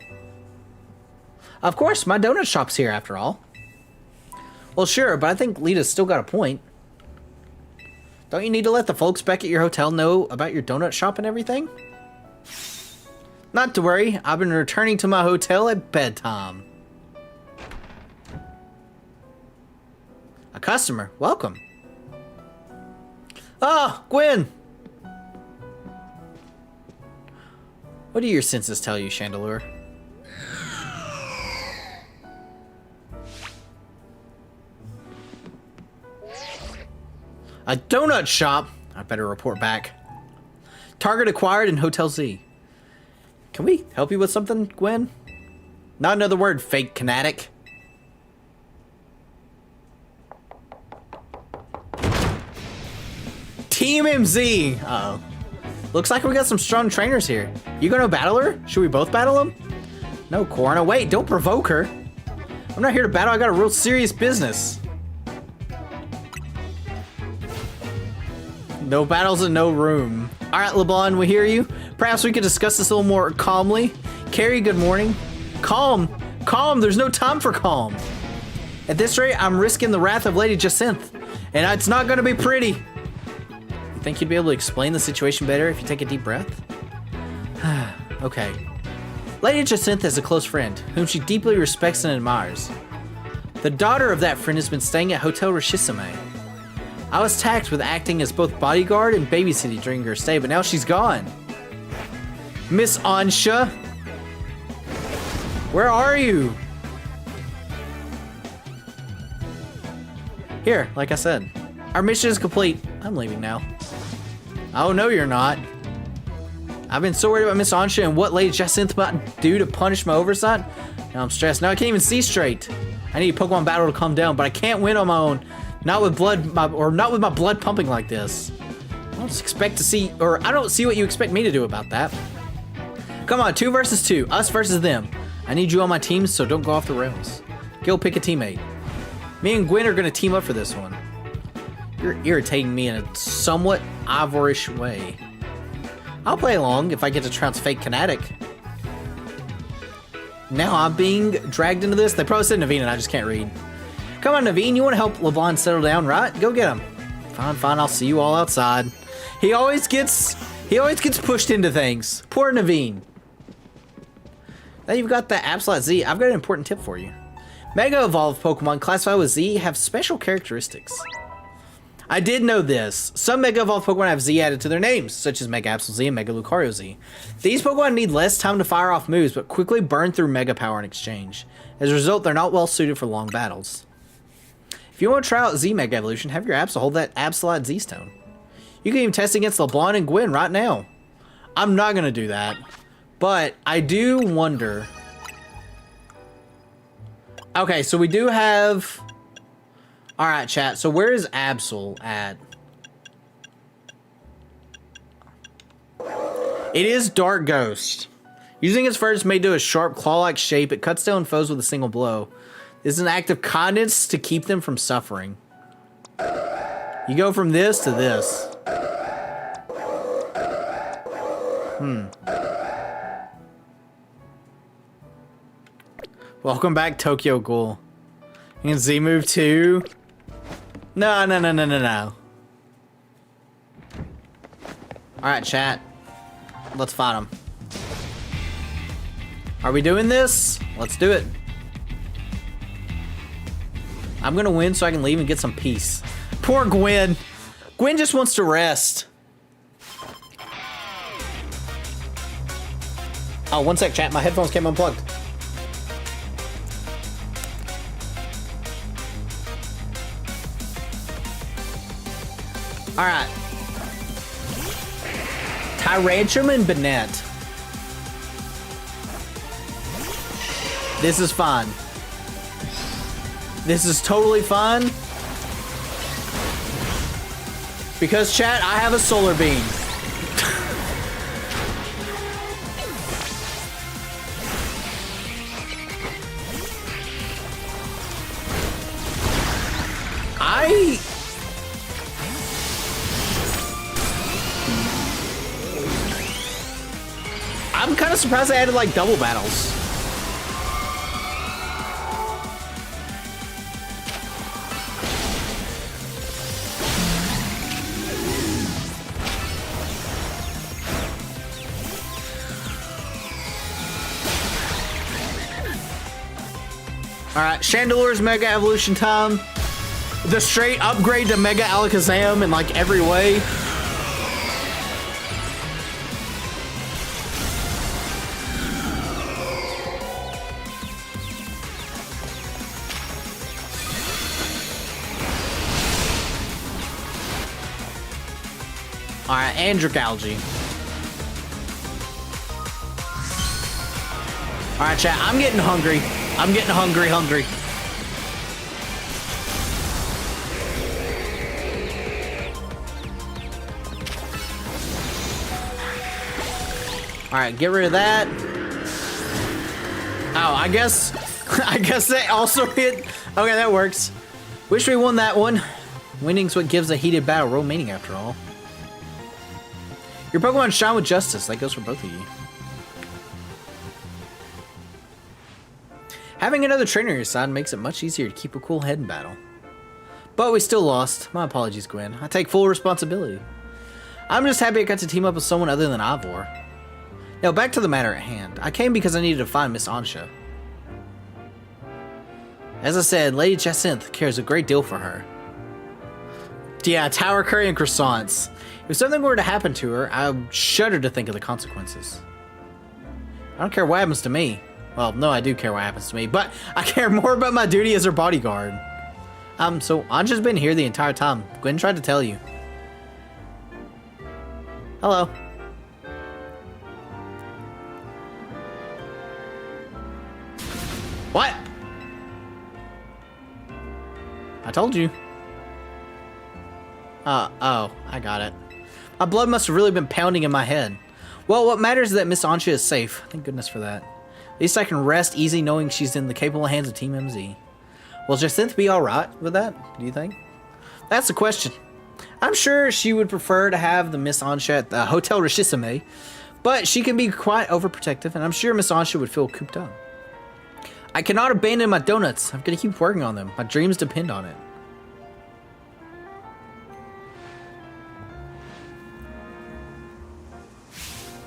Of course, my donut shop's here after all. Well, sure, but I think Lita's still got a point. Don't you need to let the folks back at your hotel know about your donut shop and everything? Not to worry, I've been returning to my hotel at bedtime. A customer, welcome. Ah, Gwen! What do your senses tell you, Chandelure? A donut shop. I better report back. Target acquired in Hotel Z. Can we help you with something, Gwen? Not another word, fake kinetic. Team MZ. Uh-oh. Looks like we got some strong trainers here. You gonna battle her? Should we both battle them? No, Corna. Wait, don't provoke her. I'm not here to battle. I got a real serious business. No battles and no room. All right, LeBlanc, we hear you. Perhaps we could discuss this a little more calmly. Carrie, good morning. Calm. Calm. There's no time for calm. At this rate, I'm risking the wrath of Lady Jacinth. And it's not going to be pretty. You think you'd be able to explain the situation better if you take a deep breath? Okay. Lady Jacinth has a close friend, whom she deeply respects and admires. The daughter of that friend has been staying at Hotel Rishisame. I was tasked with acting as both bodyguard and babysitting during her stay, but now she's gone. Miss Ansha? Where are you? Here, like I said. Our mission is complete. I'm leaving now. Oh, no, you're not. I've been so worried about Miss Ansha and what Lady Jacinth might do to punish my oversight. Now I'm stressed. Now I can't even see straight. I need a Pokemon battle to calm down, but I can't win on my own. Not with not with my blood pumping like this. I don't expect to see, or I don't see what you expect me to do about that. Come on, 2 versus 2, us versus them. I need you on my team, so don't go off the rails. Go pick a teammate. Me and Gwen are gonna team up for this one. You're irritating me in a somewhat Ivorish way. I'll play along if I get to trounce fake Kinetic. Now I'm being dragged into this. They probably said Naveen and I just can't read. Come on, Naveen, you want to help LeBlanc settle down, right? Go get him. Fine, fine, I'll see you all outside. He always gets pushed into things. Poor Naveen. Now you've got the Absolute Z. I've got an important tip for you. Mega Evolved Pokemon classified with Z have special characteristics. I did know this. Some Mega Evolved Pokemon have Z added to their names, such as Mega Absol Z and Mega Lucario Z. These Pokemon need less time to fire off moves, but quickly burn through Mega Power in exchange. As a result, they're not well suited for long battles. If you want to try out Z Mega Evolution, have your Absol hold that Absolute Z Stone. You can even test against LeBlanc and Gwen right now. I'm not going to do that, but I do wonder. Okay, so we do have... Alright, chat, so where is Absol at? It is Dark Ghost. Using its fur, it's made to a sharp claw-like shape. It cuts down foes with a single blow. This is an act of kindness to keep them from suffering. You go from this to this. Welcome back, Tokyo Ghoul. You can Z move too. No. Alright, chat. Let's fight him. Are we doing this? Let's do it. I'm gonna win so I can leave and get some peace. Poor Gwen. Gwen just wants to rest. Oh, one sec, chat. My headphones came unplugged. Alright. Tyrantrum and Banette. This is fine. This is totally fine. Because, chat, I have a solar beam. I'm kind of surprised I added like double battles. Alright, Chandelure's Mega Evolution time. The straight upgrade to Mega Alakazam in like every way. Alright, and Dragalge. Alright, chat, I'm getting hungry. I'm getting hungry. Alright, get rid of that. Oh, I guess they also hit. Okay, that works. Wish we won that one. Winning's what gives a heated battle real meaning after all. Your Pokemon shine with justice. That goes for both of you. Having another trainer on your side makes it much easier to keep a cool head in battle. But we still lost. My apologies, Gwen. I take full responsibility. I'm just happy I got to team up with someone other than Ivor. Now, back to the matter at hand. I came because I needed to find Miss Ansha. As I said, Lady Jacinth cares a great deal for her. Yeah, Tower Curry and croissants. If something were to happen to her, I shudder to think of the consequences. I don't care what happens to me. Well, no, I do care what happens to me, but I care more about my duty as her bodyguard. So Ansha's been here the entire time. Gwen tried to tell you. Hello. What? I told you. Oh, I got it. My blood must have really been pounding in my head. Well, what matters is that Miss Ansha is safe. Thank goodness for that. At least I can rest easy knowing she's in the capable hands of Team MZ. Will Jacinth be alright with that, do you think? That's the question. I'm sure she would prefer to have the Miss Ansha at the Hotel Rishisame, but she can be quite overprotective, and I'm sure Miss Ansha would feel cooped up. I cannot abandon my donuts. I'm gonna keep working on them. My dreams depend on it.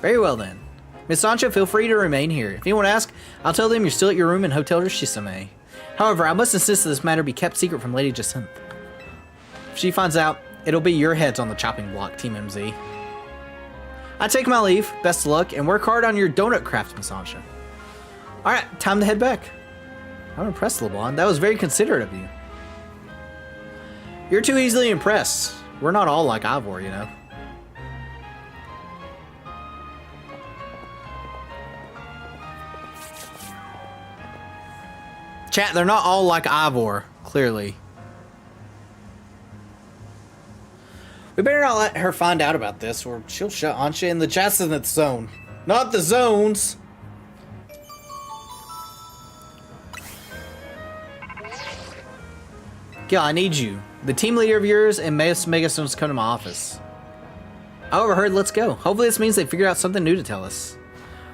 Very well then. Miss Ansha, feel free to remain here. If anyone asks, I'll tell them you're still at your room in Hotel Rishisame. However, I must insist that this matter be kept secret from Lady Jacinth. If she finds out, it'll be your heads on the chopping block, Team MZ. I take my leave, best of luck, and work hard on your donut craft, Miss Ansha. Alright, time to head back. I'm impressed, LeBlanc. That was very considerate of you. You're too easily impressed. We're not all like Ivor, you know. Chat, they're not all like Ivor, clearly. We better not let her find out about this, or she'll shut Ansha in the Jacinth zone. Not the zones! Gil, I need you. The team leader of yours and Megastones come to my office. I overheard, let's go. Hopefully this means they figured out something new to tell us.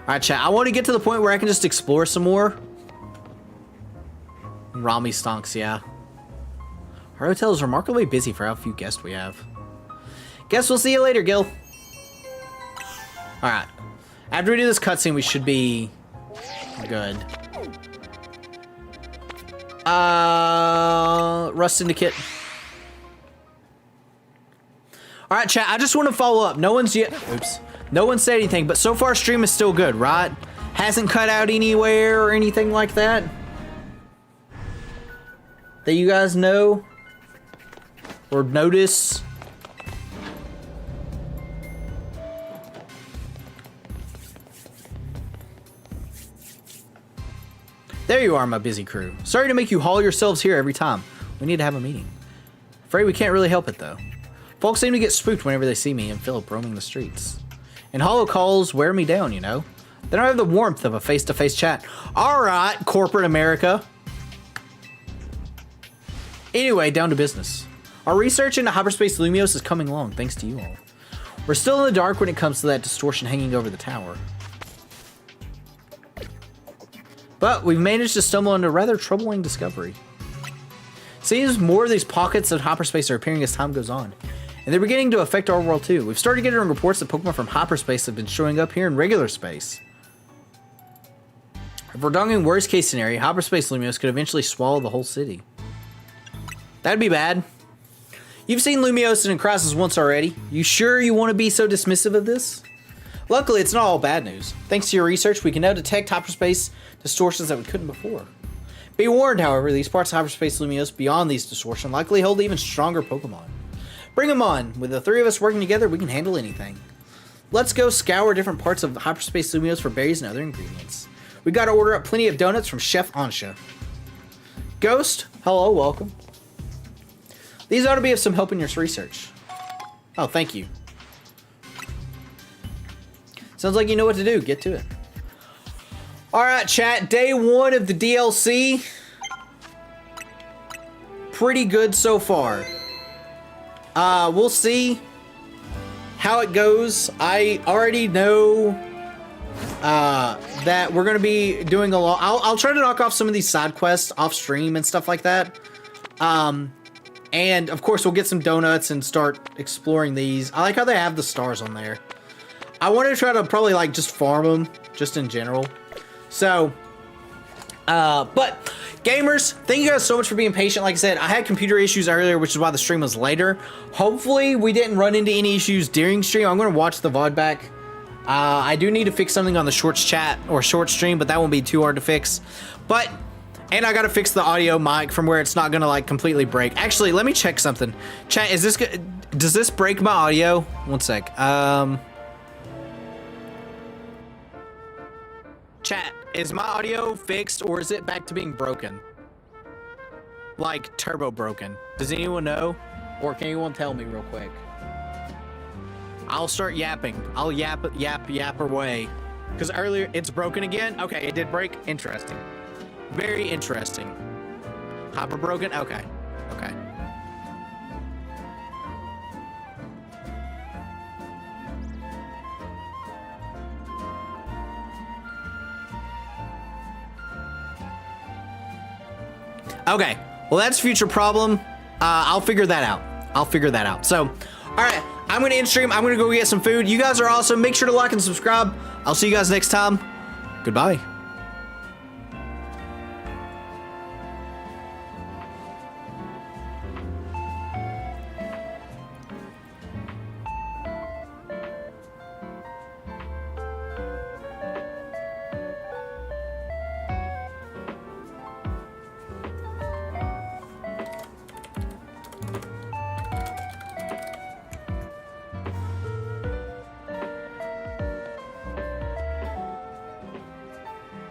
Alright, chat, I want to get to the point where I can just explore some more. Rami stonks, yeah. Our hotel is remarkably busy for how few guests we have. Guess we'll see you later, Gil. Alright. After we do this cutscene, we should be good. Rust Syndicate. Alright, chat, I just want to follow up. No one's yet. Oops. No one said anything, but so far stream is still good, right? Hasn't cut out anywhere or anything like that. That you guys know or notice. There you are, my busy crew. Sorry to make you haul yourselves here every time. We need to have a meeting. Afraid we can't really help it though. Folks seem to get spooked whenever they see me and Philip roaming the streets. And hollow calls wear me down, you know. They don't have the warmth of a face-to-face chat. Alright, corporate America. Anyway, down to business. Our research into hyperspace Lumiose is coming along, thanks to you all. We're still in the dark when it comes to that distortion hanging over the tower. But we've managed to stumble on a rather troubling discovery. Seems more of these pockets of hyperspace are appearing as time goes on. And they're beginning to affect our world too. We've started getting reports that Pokemon from hyperspace have been showing up here in regular space. If we're talking worst case scenario, hyperspace Lumiose could eventually swallow the whole city. That'd be bad. You've seen Lumiose in Crisis once already. You sure you want to be so dismissive of this? Luckily, it's not all bad news. Thanks to your research, we can now detect hyperspace distortions that we couldn't before. Be warned, however, these parts of hyperspace Lumiose beyond these distortions likely hold even stronger Pokemon. Bring them on. With the three of us working together, we can handle anything. Let's go scour different parts of hyperspace Lumiose for berries and other ingredients. We gotta order up plenty of donuts from Chef Ansha. Ghost, hello, welcome. These ought to be of some help in your research. Oh, thank you. Sounds like you know what to do. Get to it. Alright, chat. Day 1 of the DLC. Pretty good so far. We'll see how it goes. I already know that we're gonna be doing a lot. I'll try to knock off some of these side quests off stream and stuff like that. And of course we'll get some donuts and start exploring these. I like how they have the stars on there. I want to try to probably like just farm them just in general. So, but gamers, thank you guys so much for being patient. Like I said, I had computer issues earlier, which is why the stream was later. Hopefully we didn't run into any issues during stream. I'm going to watch the VOD back. I do need to fix something on the shorts chat or short stream, but that won't be too hard to fix. But, and I got to fix the audio mic from where it's not going to like completely break. Actually, let me check something. Chat, is this good? Does this break my audio? One sec. Chat, is my audio fixed or is it back to being broken? Like turbo broken. Does anyone know? Or can anyone tell me real quick? I'll start yapping. I'll yap away. Because earlier it's broken again? Okay, it did break. Interesting. Very interesting. Hyper broken? Okay. Okay. Okay, well that's a future problem. I'll figure that out. So, all right, I'm gonna end stream. I'm gonna go get some food. You guys are awesome. Make sure to like and subscribe. I'll see you guys next time. Goodbye.